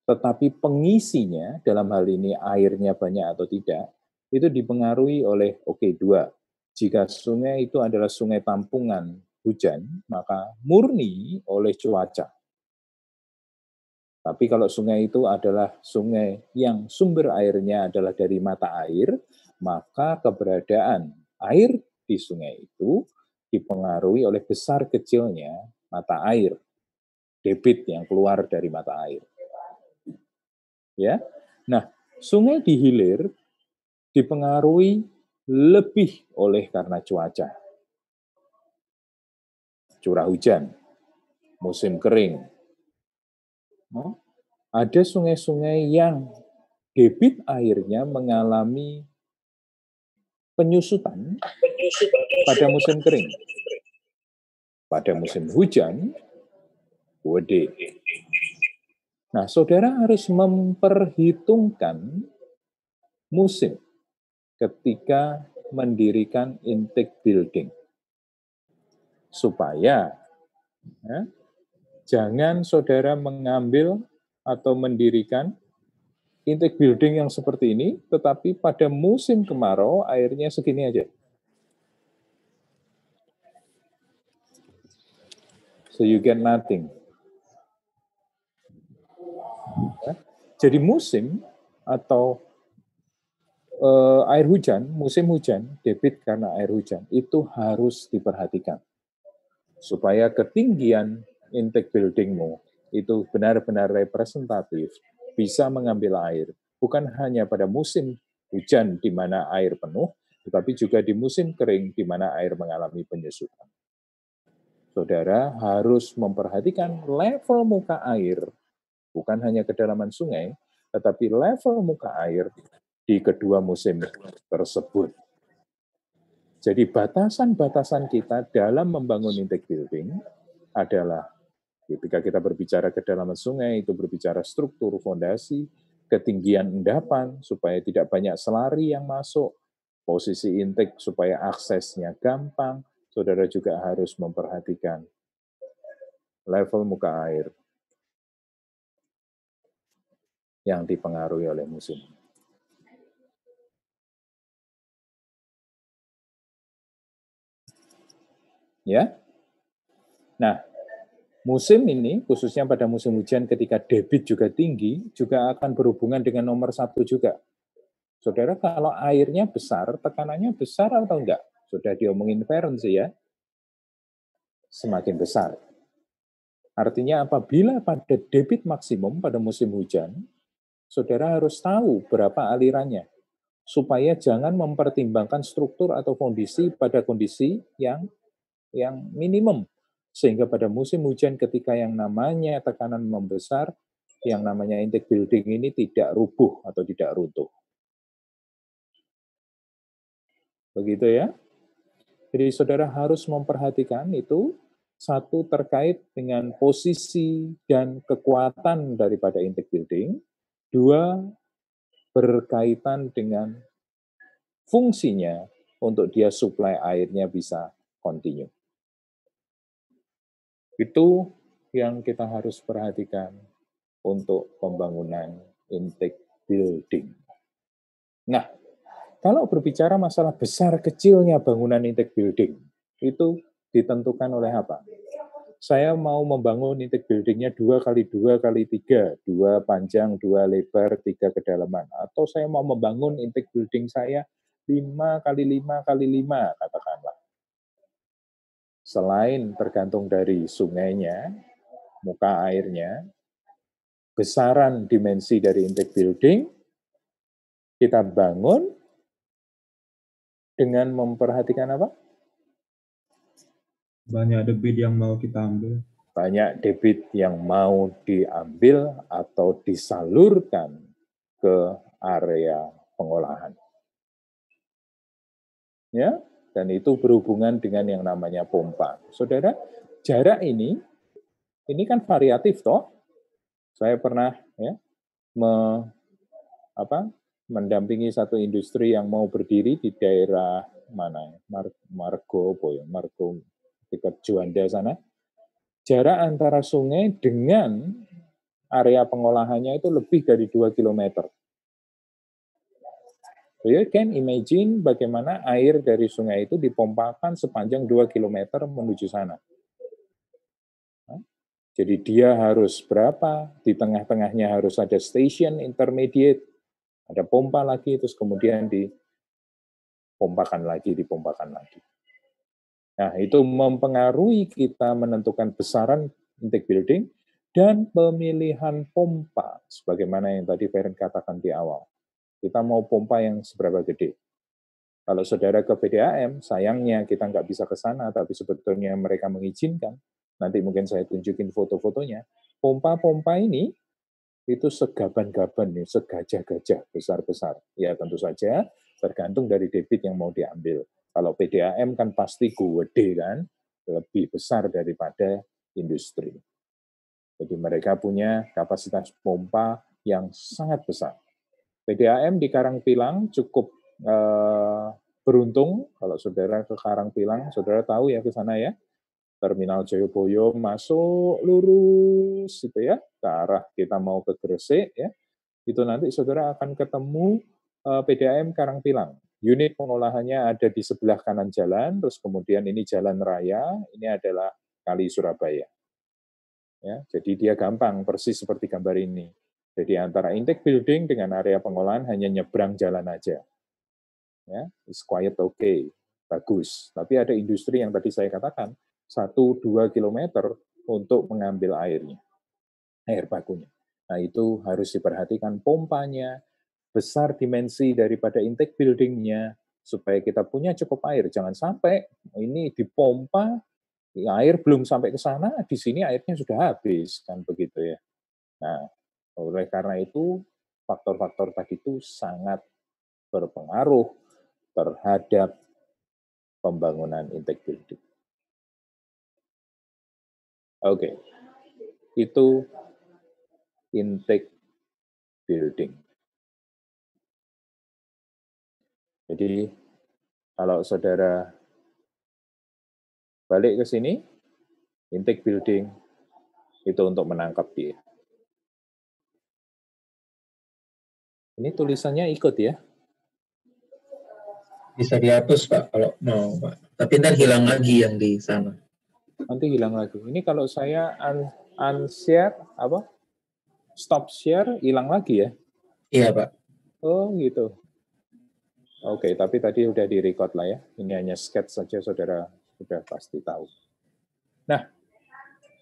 Tetapi pengisinya, dalam hal ini airnya banyak atau tidak, itu dipengaruhi oleh, dua. Jika sungai itu adalah sungai tampungan hujan, maka murni oleh cuaca. Tapi kalau sungai itu adalah sungai yang sumber airnya adalah dari mata air, maka keberadaan air di sungai itu dipengaruhi oleh besar kecilnya mata air, debit yang keluar dari mata air. Ya, nah sungai di hilir dipengaruhi lebih oleh karena cuaca, curah hujan, musim kering. Ada sungai-sungai yang debit airnya mengalami penyusutan pada musim kering. Pada musim hujan, gede. Nah, saudara harus memperhitungkan musim ketika mendirikan intake building. Supaya jangan saudara mengambil atau mendirikan intake building yang seperti ini, tetapi pada musim kemarau airnya segini aja. So you get nothing. Jadi musim atau air hujan, musim hujan, debit karena air hujan, itu harus diperhatikan. Supaya ketinggian intake buildingmu itu benar-benar representatif, bisa mengambil air. Bukan hanya pada musim hujan di mana air penuh, tetapi juga di musim kering di mana air mengalami penyusutan. Saudara harus memperhatikan level muka air, bukan hanya kedalaman sungai, tetapi level muka air di kedua musim tersebut. Jadi batasan-batasan kita dalam membangun intake building adalah ketika kita berbicara kedalaman sungai, itu berbicara struktur fondasi, ketinggian endapan, supaya tidak banyak selari yang masuk, posisi intake supaya aksesnya gampang. Saudara juga harus memperhatikan level muka air yang dipengaruhi oleh musim. Ya. Nah, musim ini, khususnya pada musim hujan ketika debit juga tinggi, juga akan berhubungan dengan nomor 1 juga. Saudara, kalau airnya besar, tekanannya besar atau enggak? Sudah diomongin Feren sih ya. Semakin besar. Artinya apabila pada debit maksimum pada musim hujan, saudara harus tahu berapa alirannya, supaya jangan mempertimbangkan struktur atau kondisi pada kondisi yang minimum. Sehingga pada musim hujan ketika yang namanya tekanan membesar, yang namanya intake building ini tidak rubuh atau tidak runtuh. Begitu ya. Jadi saudara harus memperhatikan itu, satu terkait dengan posisi dan kekuatan daripada intake building, dua berkaitan dengan fungsinya untuk dia supply airnya bisa continue. Itu yang kita harus perhatikan untuk pembangunan intake building. Nah, kalau berbicara masalah besar kecilnya bangunan intake building, itu ditentukan oleh apa? Saya mau membangun intake buildingnya 2x2x3, 2 panjang, 2 lebar, 3 kedalaman. Atau saya mau membangun intake building saya 5x5x5, katakanlah. Selain tergantung dari sungainya, muka airnya, besaran dimensi dari intake building, kita bangun dengan memperhatikan apa? Banyak debit yang mau kita ambil. Banyak debit yang mau diambil atau disalurkan ke area pengolahan. Ya, dan itu berhubungan dengan yang namanya pompa. Saudara, jarak ini kan variatif toh. Saya pernah ya mendampingi satu industri yang mau berdiri di daerah mana? Margo dekat Juanda sana. Jarak antara sungai dengan area pengolahannya itu lebih dari 2 km. So you can imagine bagaimana air dari sungai itu dipompakan sepanjang 2 km menuju sana. Jadi dia harus berapa? Di tengah-tengahnya harus ada station intermediate, ada pompa lagi, terus kemudian dipompakan lagi. Nah, itu mempengaruhi kita menentukan besaran intake building dan pemilihan pompa, sebagaimana yang tadi Feren katakan di awal. Kita mau pompa yang seberapa gede. Kalau saudara ke PDAM, sayangnya kita nggak bisa ke sana, tapi sebetulnya mereka mengizinkan. Nanti mungkin saya tunjukin foto-fotonya. Pompa-pompa ini itu segaban-gaban, segajah-gajah besar-besar. Ya tentu saja tergantung dari debit yang mau diambil. Kalau PDAM kan pasti gede kan, lebih besar daripada industri. Jadi mereka punya kapasitas pompa yang sangat besar. PDAM di Karangpilang cukup beruntung. Kalau saudara ke Karangpilang, saudara tahu ya ke sana ya. Terminal Joyoboyo masuk lurus gitu ya, ke arah kita mau ke Gresik ya. Itu nanti saudara akan ketemu PDAM Karangpilang. Unit pengolahannya ada di sebelah kanan jalan, terus kemudian ini jalan raya, ini adalah Kali Surabaya. Ya, jadi dia gampang, persis seperti gambar ini. Jadi antara intake building dengan area pengolahan hanya nyebrang jalan aja. Ya, it's quite okay, bagus. Tapi ada industri yang tadi saya katakan, 1-2 kilometer untuk mengambil airnya, air bakunya. Nah, itu harus diperhatikan pompanya, besar dimensi daripada intake building-nya, supaya kita punya cukup air. Jangan sampai ini dipompa, air belum sampai ke sana, di sini airnya sudah habis, kan begitu ya. Nah, oleh karena itu, faktor-faktor tadi itu sangat berpengaruh terhadap pembangunan intake building. Oke, itu intake building. Jadi kalau saudara balik ke sini, intake building itu untuk menangkap dia. Ini tulisannya ikut ya. Bisa dihapus Pak kalau mau Pak. Tapi ntar hilang lagi yang di sana. Nanti hilang lagi. Ini kalau saya unshare apa? Stop share hilang lagi ya? Iya Pak. Oh gitu. Oke, tapi tadi udah di-record lah ya. Ini hanya sketch saja, saudara sudah pasti tahu. Nah,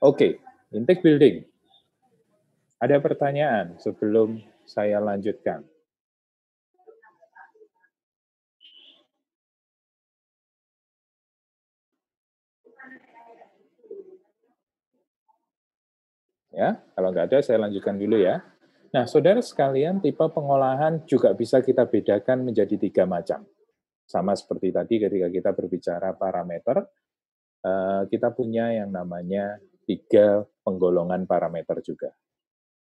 oke, intake building. Ada pertanyaan sebelum saya lanjutkan? Ya, kalau nggak ada, saya lanjutkan dulu ya. Nah, saudara sekalian, tipe pengolahan juga bisa kita bedakan menjadi 3 macam. Sama seperti tadi ketika kita berbicara parameter, kita punya yang namanya 3 penggolongan parameter juga.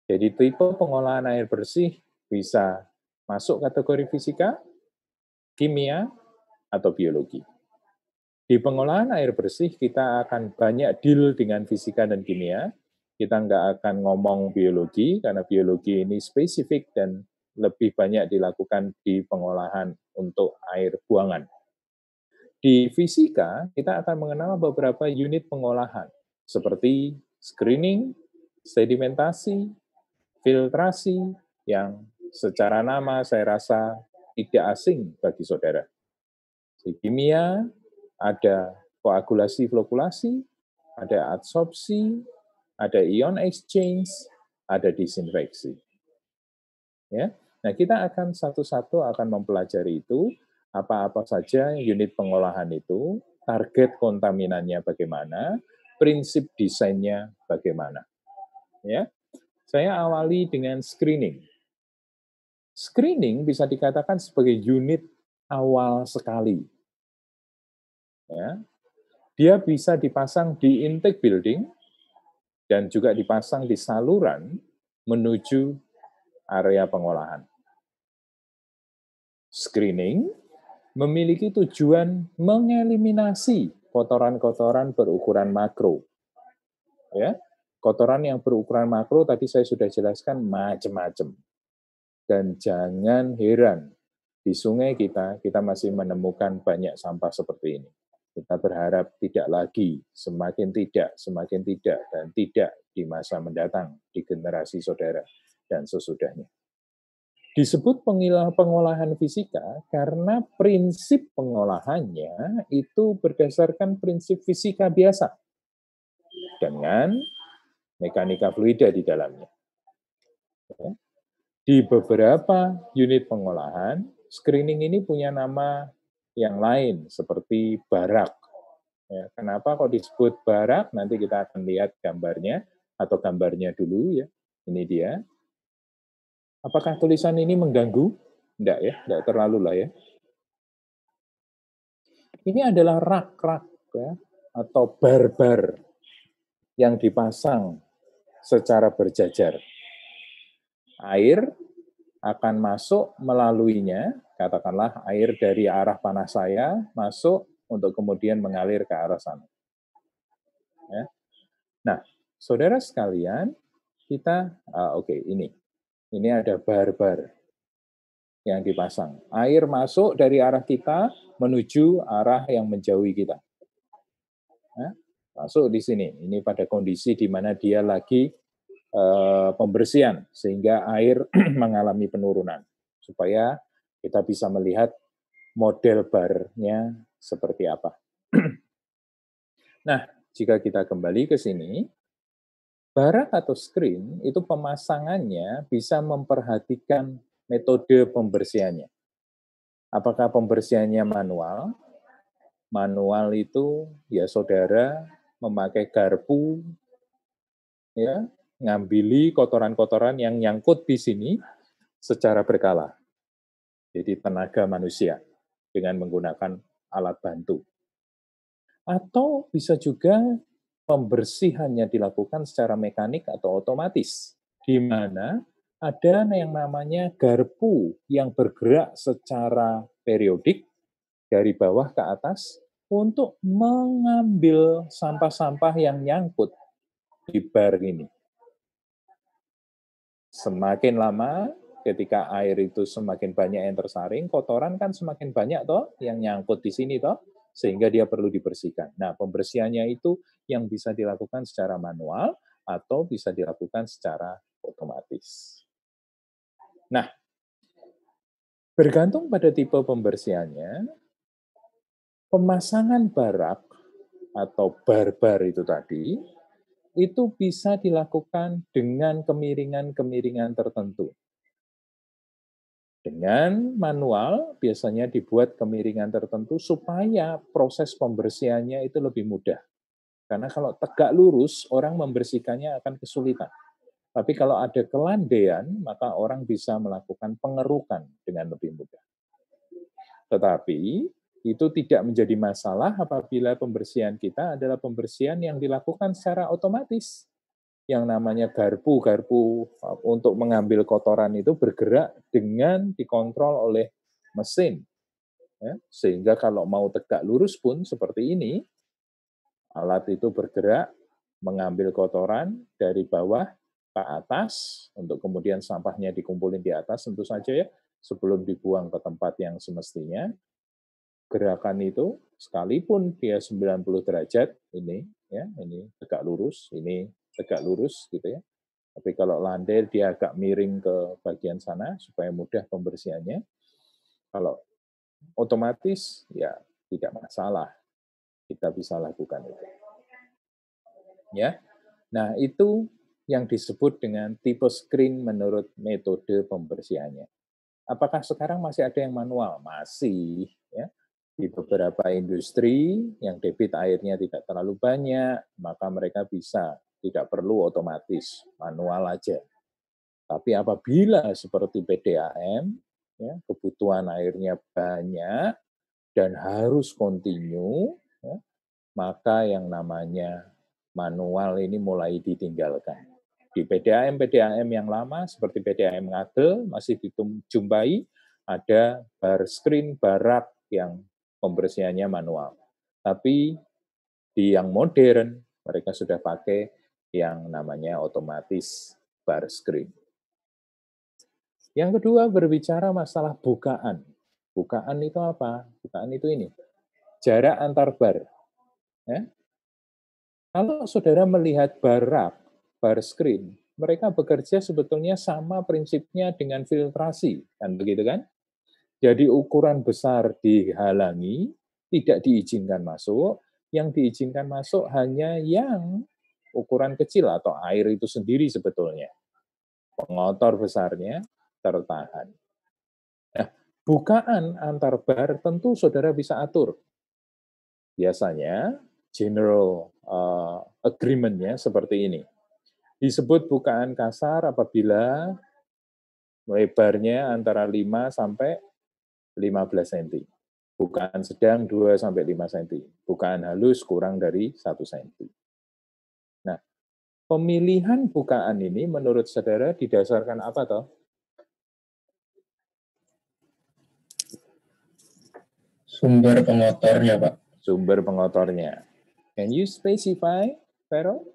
Jadi tipe pengolahan air bersih bisa masuk kategori fisika, kimia, atau biologi. Di pengolahan air bersih kita akan banyak deal dengan fisika dan kimia. Kita nggak akan ngomong biologi, karena biologi ini spesifik dan lebih banyak dilakukan di pengolahan untuk air buangan. Di fisika, kita akan mengenal beberapa unit pengolahan, seperti screening, sedimentasi, filtrasi, yang secara nama saya rasa tidak asing bagi saudara. Di kimia, ada koagulasi flokulasi, ada adsorpsi, ada ion exchange, ada disinfeksi. Ya. Nah, kita akan satu-satu akan mempelajari itu, apa-apa saja unit pengolahan itu, target kontaminannya bagaimana, prinsip desainnya bagaimana. Ya. Saya awali dengan screening. Screening bisa dikatakan sebagai unit awal sekali. Ya. Dia bisa dipasang di intake building, dan juga dipasang di saluran menuju area pengolahan. Screening memiliki tujuan mengeliminasi kotoran-kotoran berukuran makro. Ya, kotoran yang berukuran makro tadi saya sudah jelaskan macam-macam. Dan jangan heran, di sungai kita masih menemukan banyak sampah seperti ini. Kita berharap tidak lagi, semakin tidak, dan tidak di masa mendatang, di generasi saudara dan sesudahnya. Disebut pengolahan fisika karena prinsip pengolahannya itu berdasarkan prinsip fisika biasa, dengan mekanika fluida di dalamnya. Di beberapa unit pengolahan, screening ini punya nama yang lain, seperti barak. Ya, kenapa kok disebut barak? Nanti kita akan lihat gambarnya, atau gambarnya dulu ya. Ini dia. Apakah tulisan ini mengganggu? Enggak ya, enggak terlalu lah ya. Ini adalah rak-rak ya, atau bar-bar yang dipasang secara berjajar. Air akan masuk melaluinya, katakanlah air dari arah panas saya masuk untuk kemudian mengalir ke arah sana. Ya. Nah, saudara sekalian, kita, ini ada bar-bar yang dipasang. Air masuk dari arah kita menuju arah yang menjauhi kita. Ya. Masuk di sini. Ini pada kondisi di mana dia lagi pembersihan, sehingga air mengalami penurunan. Supaya kita bisa melihat model barnya seperti apa. Nah, jika kita kembali ke sini, barak atau screen itu pemasangannya bisa memperhatikan metode pembersihannya. Apakah pembersihannya manual? Manual itu ya saudara memakai garpu, ya, ngambili kotoran-kotoran yang nyangkut di sini secara berkala. Jadi tenaga manusia dengan menggunakan alat bantu. Atau bisa juga pembersihannya dilakukan secara mekanik atau otomatis, di mana ada yang namanya garpu yang bergerak secara periodik dari bawah ke atas untuk mengambil sampah-sampah yang nyangkut di bar ini. Semakin lama, ketika air itu semakin banyak yang tersaring, kotoran kan semakin banyak toh yang nyangkut di sini toh, sehingga dia perlu dibersihkan. Nah, pembersihannya itu yang bisa dilakukan secara manual atau bisa dilakukan secara otomatis. Nah, bergantung pada tipe pembersihannya, pemasangan barak atau bar-bar itu tadi, itu bisa dilakukan dengan kemiringan-kemiringan tertentu. Dengan manual, biasanya dibuat kemiringan tertentu supaya proses pembersihannya itu lebih mudah. Karena kalau tegak lurus, orang membersihkannya akan kesulitan. Tapi kalau ada kelandaian, maka orang bisa melakukan pengerukan dengan lebih mudah. Tetapi, itu tidak menjadi masalah apabila pembersihan kita adalah pembersihan yang dilakukan secara otomatis. Yang namanya garpu untuk mengambil kotoran itu bergerak dengan dikontrol oleh mesin. Ya, sehingga kalau mau tegak lurus pun seperti ini, alat itu bergerak mengambil kotoran dari bawah ke atas, untuk kemudian sampahnya dikumpulin di atas, tentu saja ya, sebelum dibuang ke tempat yang semestinya. Gerakan itu, sekalipun dia 90 derajat, ini tegak lurus, ini tegak lurus, gitu ya. Tapi kalau landai dia agak miring ke bagian sana supaya mudah pembersihannya. Kalau otomatis ya tidak masalah, kita bisa lakukan itu. Ya. Nah, itu yang disebut dengan tipe screen menurut metode pembersihannya. Apakah sekarang masih ada yang manual? Masih, ya. Di beberapa industri yang debit airnya tidak terlalu banyak, maka mereka bisa tidak perlu otomatis, manual aja. Tapi apabila seperti PDAM, ya, kebutuhan airnya banyak dan harus kontinu, ya, maka yang namanya manual ini mulai ditinggalkan. Di PDAM yang lama, seperti PDAM Ngagel, masih dijumpai ada bar screen barak yang pembersihannya manual. Tapi di yang modern, mereka sudah pakai yang namanya otomatis bar screen. Yang kedua, berbicara masalah bukaan. Bukaan itu apa? Bukaan itu ini, jarak antar bar. Ya. Kalau saudara melihat barak, bar screen, mereka bekerja sebetulnya sama prinsipnya dengan filtrasi, kan begitu kan? Jadi ukuran besar dihalangi, tidak diizinkan masuk, yang diizinkan masuk hanya yang ukuran kecil atau air itu sendiri sebetulnya. Pengotor besarnya tertahan. Nah, bukaan antar bar tentu saudara bisa atur. Biasanya general agreement-nya seperti ini. Disebut bukaan kasar apabila lebarnya antara 5 sampai 15 cm. Bukaan sedang 2 sampai 5 cm. Bukaan halus kurang dari 1 cm. Nah, pemilihan bukaan ini menurut saudara didasarkan apa toh? Sumber pengotornya, Pak. Sumber pengotornya. Can you specify, Vero?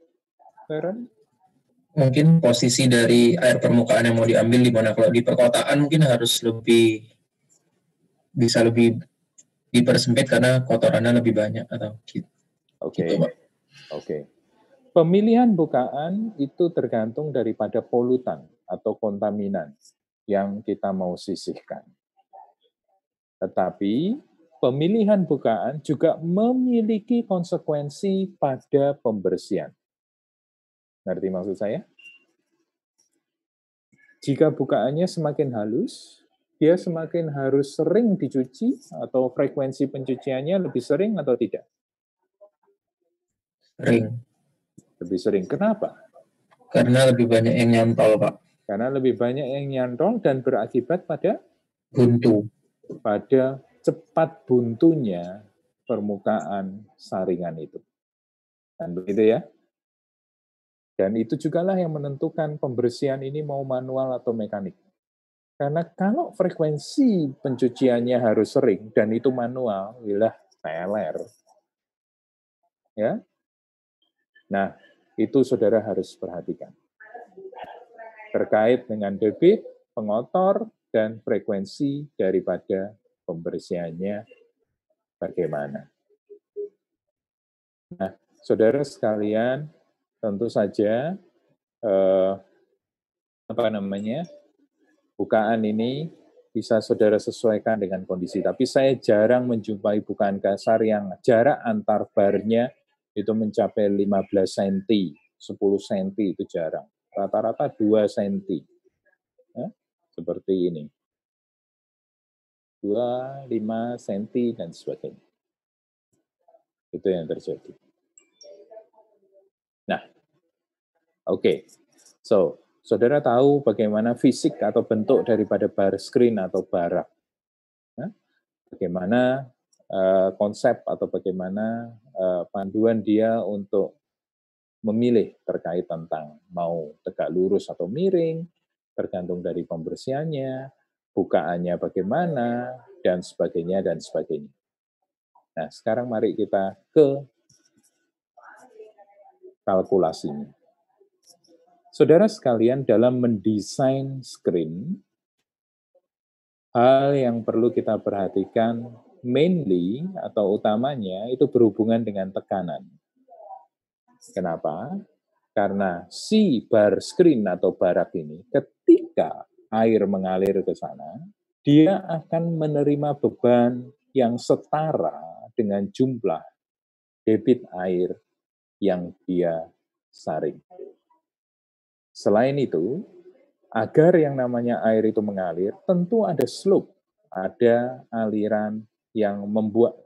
Mungkin posisi dari air permukaan yang mau diambil di mana. Kalau di perkotaan mungkin harus bisa lebih dipersempit karena kotorannya lebih banyak atau gitu. Oke. Pemilihan bukaan itu tergantung daripada polutan atau kontaminan yang kita mau sisihkan. Tetapi pemilihan bukaan juga memiliki konsekuensi pada pembersihan. Ngerti maksud saya? Jika bukaannya semakin halus, dia semakin harus sering dicuci atau frekuensi pencuciannya lebih sering atau tidak? Sering. Lebih sering. Kenapa? Karena lebih banyak yang nyantol, Pak. Karena lebih banyak yang nyantol dan berakibat pada buntu. Pada cepat buntunya permukaan saringan itu. Dan begitu ya. Dan itu juga lah yang menentukan pembersihan ini mau manual atau mekanik. Karena kalau frekuensi pencuciannya harus sering dan itu manual, wilah teler. Ya. Nah, itu saudara harus perhatikan. Terkait dengan debit, pengotor, dan frekuensi daripada pembersihannya bagaimana. Nah, saudara sekalian, tentu saja bukaan ini bisa saudara sesuaikan dengan kondisi. Tapi saya jarang menjumpai bukaan kasar yang jarak antar barnya itu mencapai 15 cm, 10 cm itu jarang. Rata-rata 2 cm. Ya, seperti ini. 2, 5 cm, dan sebagainya. Itu yang terjadi. Nah, oke. So, saudara tahu bagaimana fisik atau bentuk daripada bar screen atau barak. Bagaimana konsep atau bagaimana panduan dia untuk memilih terkait tentang mau tegak lurus atau miring, tergantung dari pembersihannya, bukaannya bagaimana, dan sebagainya, dan sebagainya. Nah, sekarang mari kita ke kalkulasinya. Saudara sekalian, dalam mendesain screen, hal yang perlu kita perhatikan mainly atau utamanya itu berhubungan dengan tekanan. Kenapa? Karena si bar screen atau barak ini ketika air mengalir ke sana, dia akan menerima beban yang setara dengan jumlah debit air yang dia saring. Selain itu, agar yang namanya air itu mengalir, tentu ada slope, ada aliran yang membuat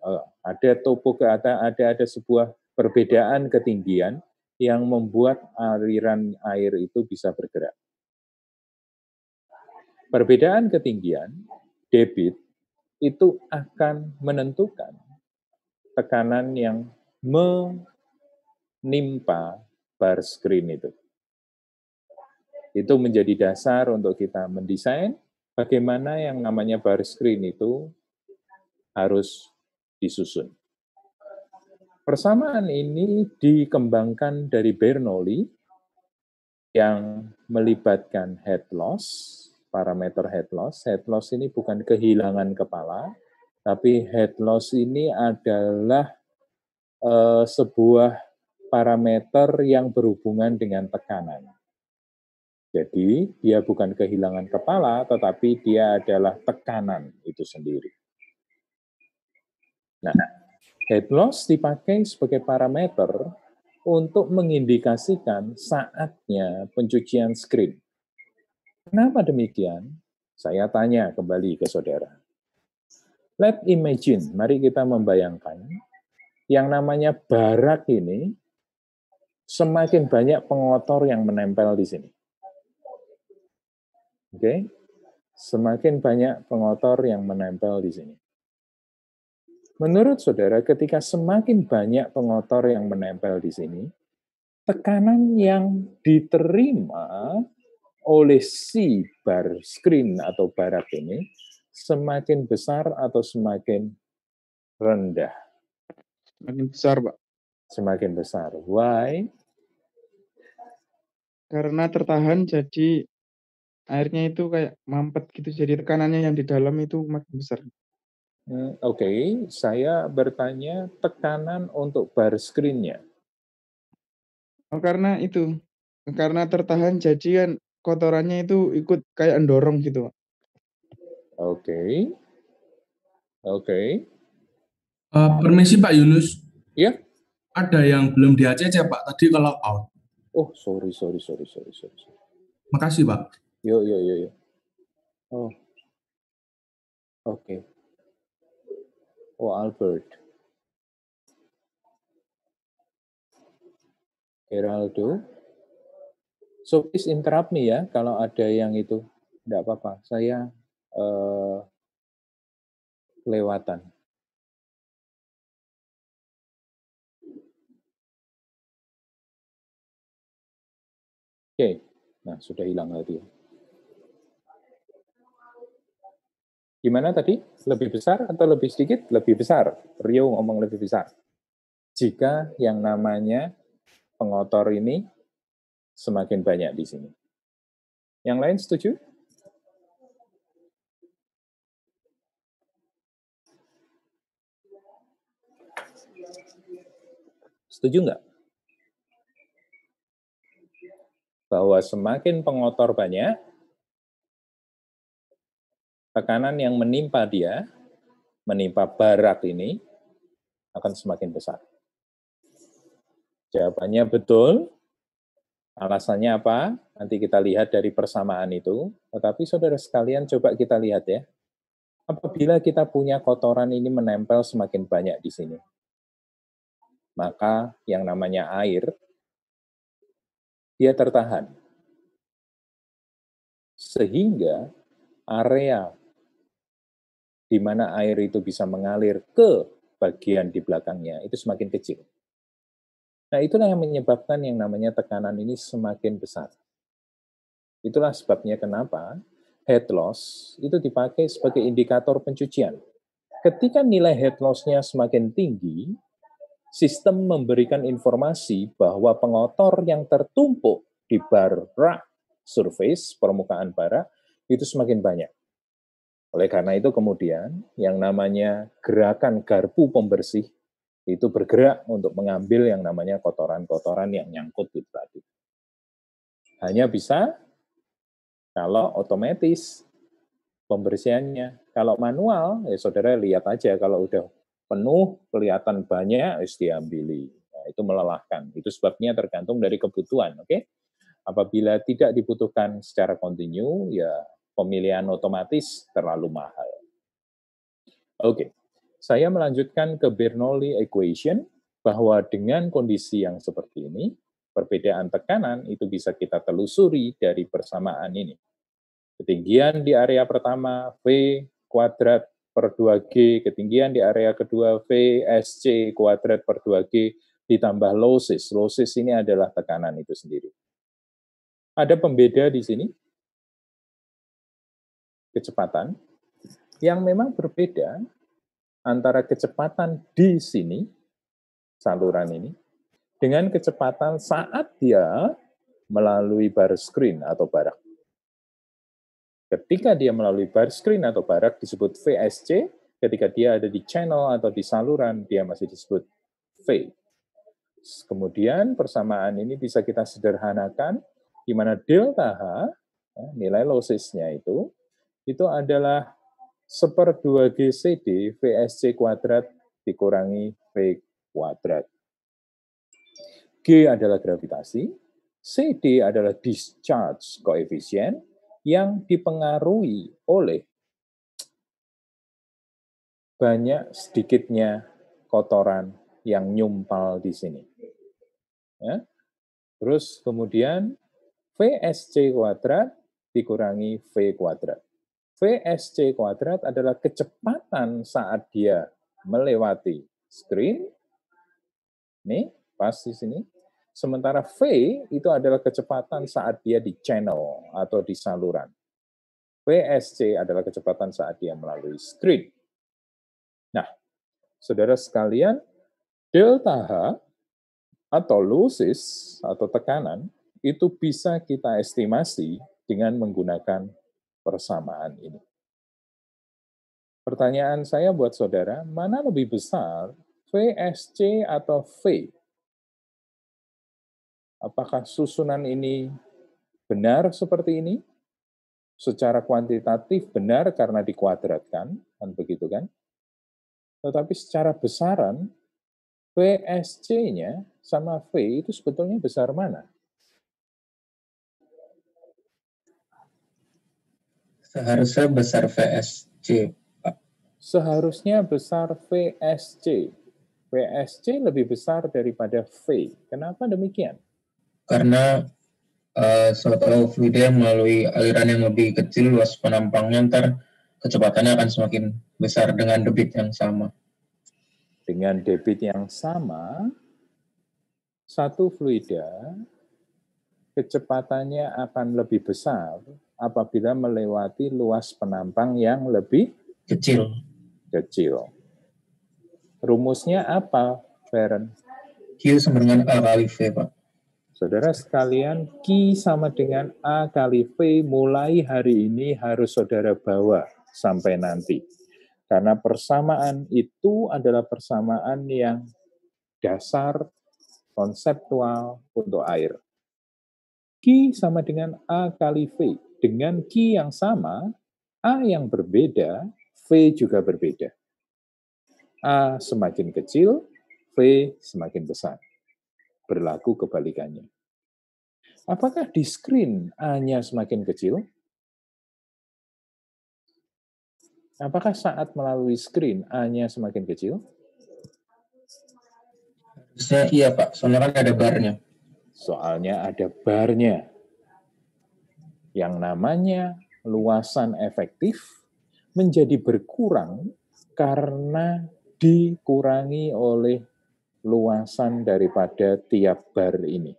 ada sebuah perbedaan ketinggian yang membuat aliran air itu bisa bergerak. Perbedaan ketinggian debit itu akan menentukan tekanan yang menimpa bar screen itu. Itu menjadi dasar untuk kita mendesain bagaimana yang namanya bar screen itu harus disusun. Persamaan ini dikembangkan dari Bernoulli yang melibatkan head loss, parameter head loss. Head loss ini bukan kehilangan kepala, tapi head loss ini adalah sebuah parameter yang berhubungan dengan tekanan. Jadi, dia bukan kehilangan kepala, tetapi dia adalah tekanan itu sendiri. Nah, head loss dipakai sebagai parameter untuk mengindikasikan saatnya pencucian screen. Kenapa demikian? Saya tanya kembali ke saudara. Let's imagine, mari kita membayangkan, yang namanya barak ini, semakin banyak pengotor yang menempel di sini. Oke, semakin banyak pengotor yang menempel di sini. Menurut saudara, ketika semakin banyak pengotor yang menempel di sini, tekanan yang diterima oleh si bar screen atau barak ini semakin besar atau semakin rendah? Semakin besar, Pak. Semakin besar. Why? Karena tertahan jadi airnya itu kayak mampet gitu, jadi tekanannya yang di dalam itu makin besar. Oke, saya bertanya tekanan untuk bar screen-nya. Oh, karena itu, karena tertahan jadi kan kotorannya itu ikut kayak mendorong gitu, Pak. Oke. Permisi Pak Yunus. Ya. Ada yang belum di ACC Pak, tadi kalau out. Oh, sorry. Makasih Pak. Yo. Oh. Oke. Oh, Albert. Geraldo. So, please interrupt me ya, kalau ada yang itu. Tidak apa-apa, saya kelewatan. Oke, nah sudah hilang tadi. Gimana tadi? Lebih besar atau lebih sedikit? Lebih besar. Rio ngomong lebih besar. Jika yang namanya pengotor ini semakin banyak di sini. Yang lain setuju? Setuju nggak? Bahwa semakin pengotor banyak, tekanan yang menimpa dia, menimpa barak ini, akan semakin besar. Jawabannya betul. Alasannya apa? Nanti kita lihat dari persamaan itu. Tetapi saudara sekalian, coba kita lihat ya. Apabila kita punya kotoran ini menempel semakin banyak di sini, maka yang namanya air, dia tertahan. Sehingga area di mana air itu bisa mengalir ke bagian di belakangnya, itu semakin kecil. Nah, itulah yang menyebabkan yang namanya tekanan ini semakin besar. Itulah sebabnya kenapa head loss itu dipakai sebagai indikator pencucian. Ketika nilai head loss-nya semakin tinggi, sistem memberikan informasi bahwa pengotor yang tertumpuk di barak surface, permukaan barak, itu semakin banyak. Oleh karena itu kemudian yang namanya gerakan garpu pembersih itu bergerak untuk mengambil yang namanya kotoran-kotoran yang nyangkut di tadi. Hanya bisa kalau otomatis pembersihannya. Kalau manual, ya saudara lihat aja kalau udah penuh, kelihatan banyak, harus diambili. Nah, itu melelahkan. Itu sebabnya tergantung dari kebutuhan, oke? Apabila tidak dibutuhkan secara kontinu, ya pemilihan otomatis terlalu mahal. Oke, saya melanjutkan ke Bernoulli equation, bahwa dengan kondisi yang seperti ini, perbedaan tekanan itu bisa kita telusuri dari persamaan ini. Ketinggian di area pertama, V kuadrat per 2G, ketinggian di area kedua, VSC kuadrat per 2G, ditambah losses. Losses ini adalah tekanan itu sendiri. Ada pembeda di sini, kecepatan, yang memang berbeda antara kecepatan di sini, saluran ini, dengan kecepatan saat dia melalui bar screen atau barak. Ketika dia melalui bar screen atau barak disebut VSC, ketika dia ada di channel atau di saluran, dia masih disebut V. Kemudian persamaan ini bisa kita sederhanakan, di mana delta H, nilai lossesnya itu adalah 1/2 GCD VSC kuadrat dikurangi V kuadrat. G adalah gravitasi, CD adalah discharge coefficient yang dipengaruhi oleh banyak sedikitnya kotoran yang nyumpal di sini. Ya. Terus kemudian VSC kuadrat dikurangi V kuadrat. VSC kuadrat adalah kecepatan saat dia melewati screen. Nih, pas di sini. Sementara V itu adalah kecepatan saat dia di channel atau di saluran. VSC adalah kecepatan saat dia melalui screen. Nah, saudara sekalian, delta H atau losses atau tekanan itu bisa kita estimasi dengan menggunakan persamaan ini. Pertanyaan saya buat saudara, mana lebih besar, VSC atau V? Apakah susunan ini benar seperti ini? Secara kuantitatif benar karena dikuadratkan, kan begitu kan? Tetapi secara besaran, VSC-nya sama V itu sebetulnya besar mana? Seharusnya besar VSC, Pak. Seharusnya besar VSC. VSC lebih besar daripada V. Kenapa demikian? Karena suatu fluida melalui aliran yang lebih kecil, luas penampangnya, ntar kecepatannya akan semakin besar dengan debit yang sama. Dengan debit yang sama, satu fluida kecepatannya akan lebih besar apabila melewati luas penampang yang lebih Kecil. kecil. Rumusnya apa, Feren? Q sama dengan A kali V, Pak. Saudara sekalian, Q sama dengan A kali V mulai hari ini harus saudara bawa sampai nanti. Karena persamaan itu adalah persamaan yang dasar konseptual untuk air. Q sama dengan A kali V. Dengan Q yang sama, A yang berbeda, V juga berbeda. A semakin kecil, V semakin besar. Berlaku kebalikannya. Apakah di screen A-nya semakin kecil? Apakah saat melalui screen A-nya semakin kecil? Harusnya iya, Pak. Soalnya kan ada barnya. Soalnya ada barnya. Yang namanya luasan efektif menjadi berkurang karena dikurangi oleh luasan daripada tiap bar ini.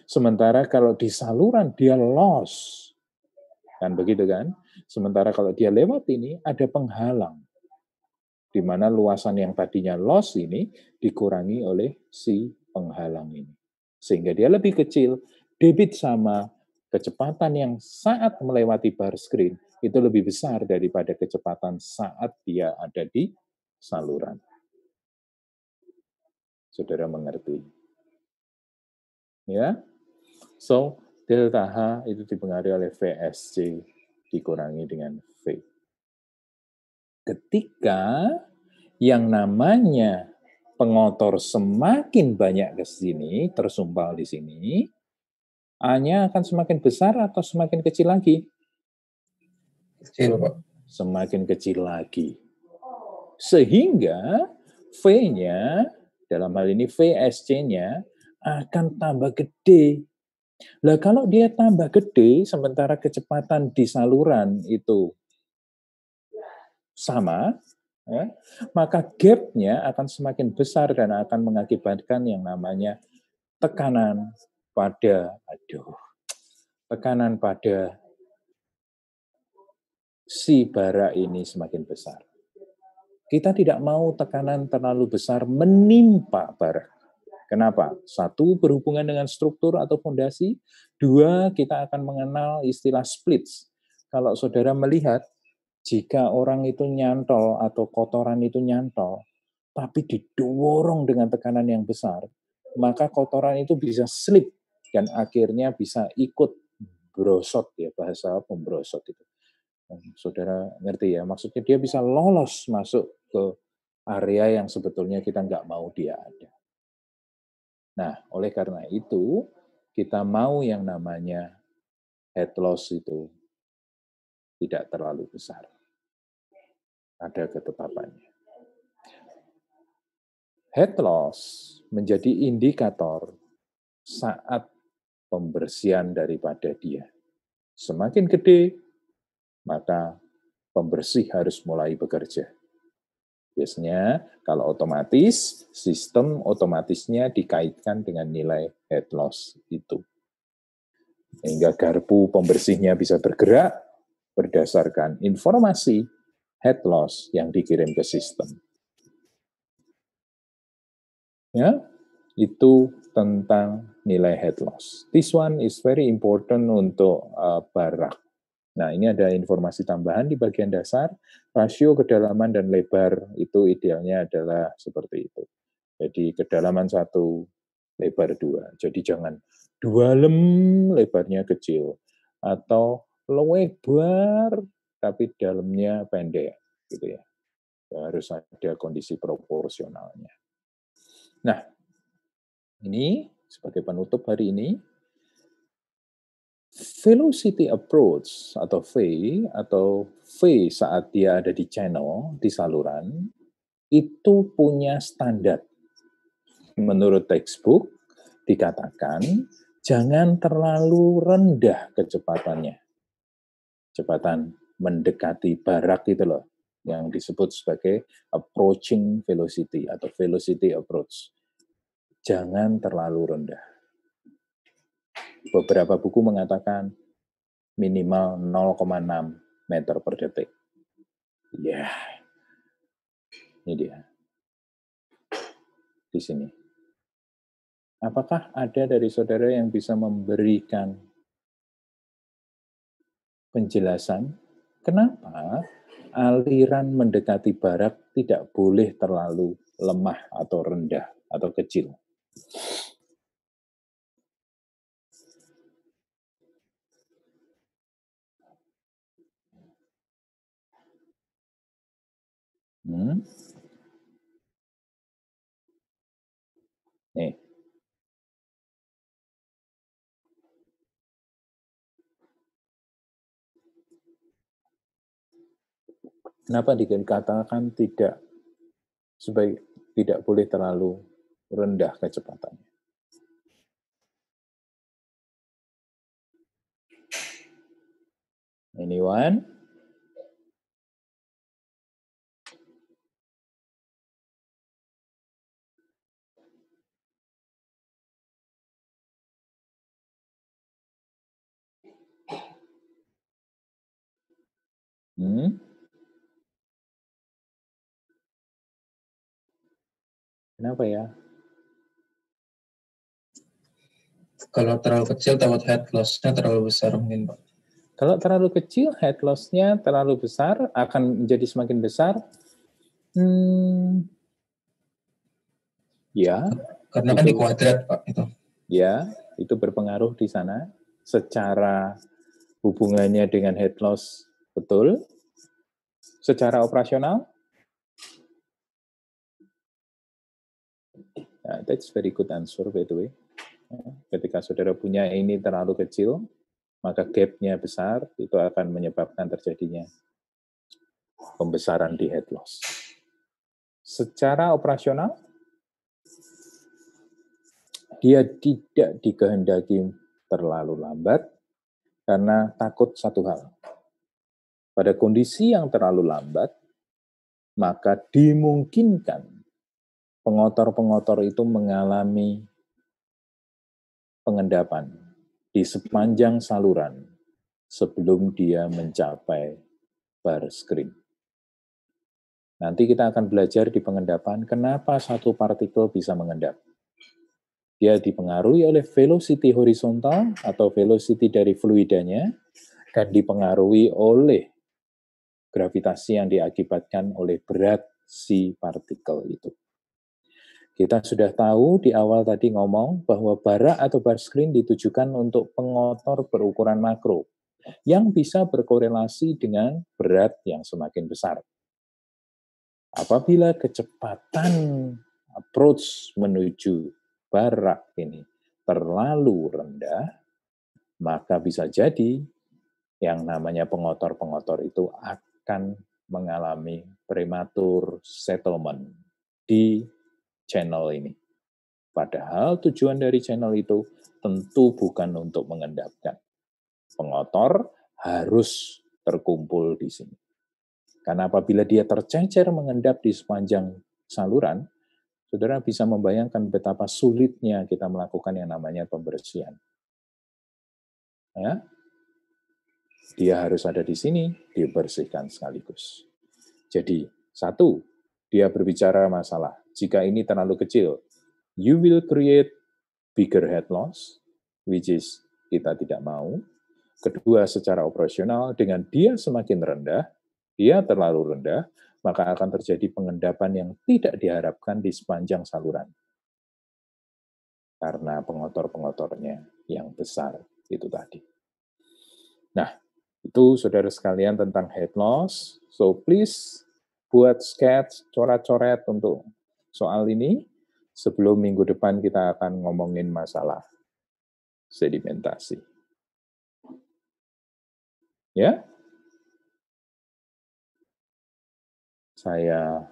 Sementara kalau di saluran dia loss. Kan begitu kan? Sementara kalau dia lewat ini ada penghalang. Di mana luasan yang tadinya loss ini dikurangi oleh si penghalang ini. Sehingga dia lebih kecil, debit sama kecepatan yang saat melewati bar screen itu lebih besar daripada kecepatan saat dia ada di saluran. Saudara mengerti? Ya? So, delta H itu dipengaruhi oleh VSC dikurangi dengan V. Ketika yang namanya pengotor semakin banyak ke sini, tersumpal di sini, A-nya akan semakin besar atau semakin kecil lagi? Kecil, Pak. Semakin kecil lagi. Sehingga V-nya, dalam hal ini VSC-nya, akan tambah gede. Lah kalau dia tambah gede, sementara kecepatan di saluran itu sama, ya, maka gap-nya akan semakin besar dan akan mengakibatkan yang namanya tekanan pada si bara ini semakin besar. Kita tidak mau tekanan terlalu besar menimpa bara. Kenapa? Satu, berhubungan dengan struktur atau fondasi. Dua, kita akan mengenal istilah splits. Kalau saudara melihat, jika orang itu nyantol atau kotoran itu nyantol, tapi didorong dengan tekanan yang besar, maka kotoran itu bisa slip dan akhirnya bisa ikut brosot, ya, bahasa pembrosot itu. Saudara ngerti ya, maksudnya dia bisa lolos masuk ke area yang sebetulnya kita nggak mau dia ada. Nah, oleh karena itu, kita mau yang namanya head loss itu tidak terlalu besar. Ada ketetapannya. Head loss menjadi indikator saat pembersihan daripada dia. Semakin gede, maka pembersih harus mulai bekerja. Biasanya kalau otomatis, sistem otomatisnya dikaitkan dengan nilai head loss itu. Sehingga garpu pembersihnya bisa bergerak berdasarkan informasi head loss yang dikirim ke sistem. Ya, itu tentang nilai head loss. This one is very important untuk barak. Nah, ini ada informasi tambahan di bagian dasar. Rasio kedalaman dan lebar itu idealnya adalah seperti itu. Jadi kedalaman 1, lebar 2. Jadi jangan 2 lebarnya kecil. Atau lebar tapi dalamnya pendek. Gitu ya. Harus ada kondisi proporsionalnya. Nah, ini sebagai penutup hari ini, velocity approach atau V saat dia ada di channel, di saluran, itu punya standar. Menurut textbook, dikatakan jangan terlalu rendah kecepatannya. Kecepatan mendekati barak itu loh, yang disebut sebagai approaching velocity atau velocity approach. Jangan terlalu rendah. Beberapa buku mengatakan minimal 0,6 meter per detik. Ya, ini dia. Di sini. Apakah ada dari saudara yang bisa memberikan penjelasan kenapa aliran mendekati barat tidak boleh terlalu lemah atau rendah atau kecil? Nih. Kenapa dikatakan tidak boleh terlalu rendah kecepatannya? Anyone? Kenapa ya? Kalau terlalu kecil takut head loss-nya terlalu besar mungkin, Pak. Kalau terlalu kecil, head loss-nya terlalu besar, akan menjadi semakin besar. Ya. Karena kan di kuadrat, Pak, itu. Ya, itu berpengaruh di sana. Secara hubungannya dengan head loss, betul. Secara operasional, that's very good answer, by the way. Ketika saudara punya ini terlalu kecil, maka gap-nya besar, itu akan menyebabkan terjadinya pembesaran di head loss. Secara operasional, dia tidak dikehendaki terlalu lambat, karena takut satu hal. Pada kondisi yang terlalu lambat, maka dimungkinkan pengotor-pengotor itu mengalami pengendapan di sepanjang saluran sebelum dia mencapai bar screen. Nanti kita akan belajar di pengendapan kenapa satu partikel bisa mengendap. Dia dipengaruhi oleh velocity horizontal atau velocity dari fluidanya dan dipengaruhi oleh gravitasi yang diakibatkan oleh berat si partikel itu. Kita sudah tahu di awal tadi ngomong bahwa bara atau bar screen ditujukan untuk pengotor berukuran makro yang bisa berkorelasi dengan berat yang semakin besar. Apabila kecepatan approach menuju bara ini terlalu rendah, maka bisa jadi yang namanya pengotor-pengotor itu akan mengalami prematur settlement di channel ini. Padahal tujuan dari channel itu tentu bukan untuk mengendapkan. Pengotor harus terkumpul di sini. Karena apabila dia tercecer mengendap di sepanjang saluran, saudara bisa membayangkan betapa sulitnya kita melakukan yang namanya pembersihan. Ya? Dia harus ada di sini, dibersihkan sekaligus. Jadi, satu, dia berbicara masalah, jika ini terlalu kecil, you will create bigger head loss, which is kita tidak mau. Kedua, secara operasional, dengan dia semakin rendah, dia terlalu rendah, maka akan terjadi pengendapan yang tidak diharapkan di sepanjang saluran. Karena pengotor-pengotornya yang besar itu tadi. Nah, itu saudara sekalian tentang head loss. So please buat sketch, coret-coret untuk soal ini. Sebelum minggu depan kita akan ngomongin masalah sedimentasi. Ya? Saya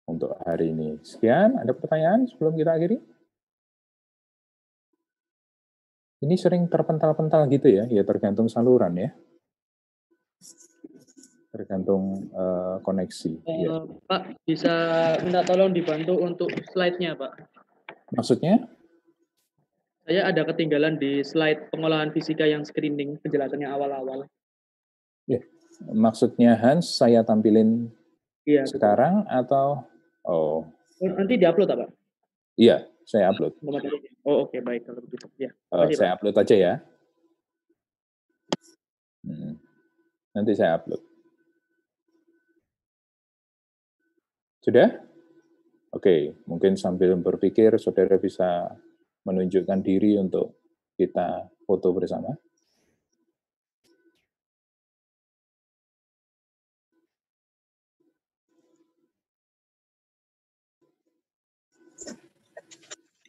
untuk hari ini sekian. Ada pertanyaan sebelum kita akhiri? Ini sering terpental-pental gitu ya? Ya tergantung saluran ya. Tergantung koneksi. Ya. Pak, bisa minta tolong dibantu untuk slide-nya, Pak. Maksudnya? Saya ada ketinggalan di slide pengolahan fisika yang screening penjelasannya awal-awal. Ya, maksudnya Hans saya tampilin Iya, betul. sekarang atau oh Nanti diupload apa? iya saya upload. Oh, oke, baik kalau begitu. Ya, makasih, Saya Pak. upload aja ya. Nanti saya upload. Sudah? Oke, mungkin sambil berpikir saudara bisa menunjukkan diri untuk kita foto bersama.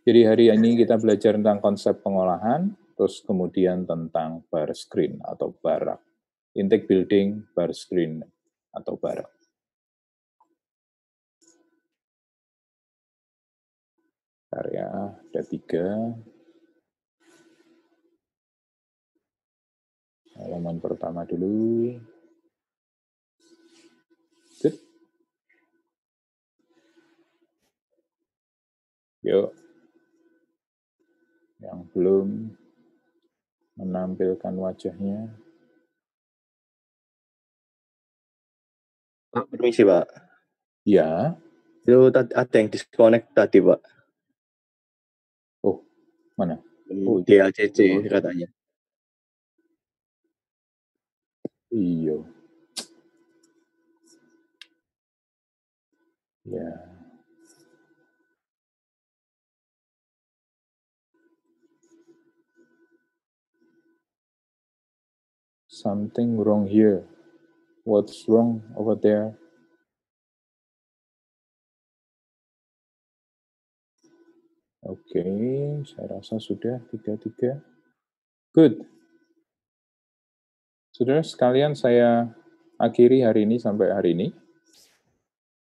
Jadi hari ini kita belajar tentang konsep pengolahan, terus kemudian tentang bar screen atau barak. Intake building, bar screen, atau barak. Karya ada 3. Halaman pertama dulu. Good. Yuk. Yang belum menampilkan wajahnya. Pak, permisi, Pak. Ya. Itu ada yang disconnect tadi, Pak. Oh, mana? Oh, di LCC katanya. Iya. Ya. Something wrong here. What's wrong over there? Oke, saya rasa sudah 3. Good. Saudara sekalian, saya akhiri hari ini sampai hari ini.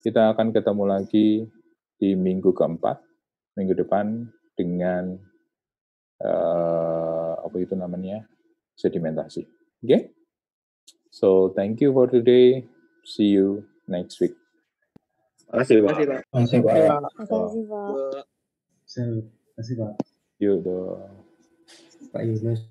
Kita akan ketemu lagi di minggu keempat, minggu depan dengan apa itu namanya? Sedimentasi. Okay? So, thank you for today. See you next week. Makasih, Pak. Makasih, Pak. Makasih, Pak. Terima kasih, Pak. Yuk dong. Pak Yunus.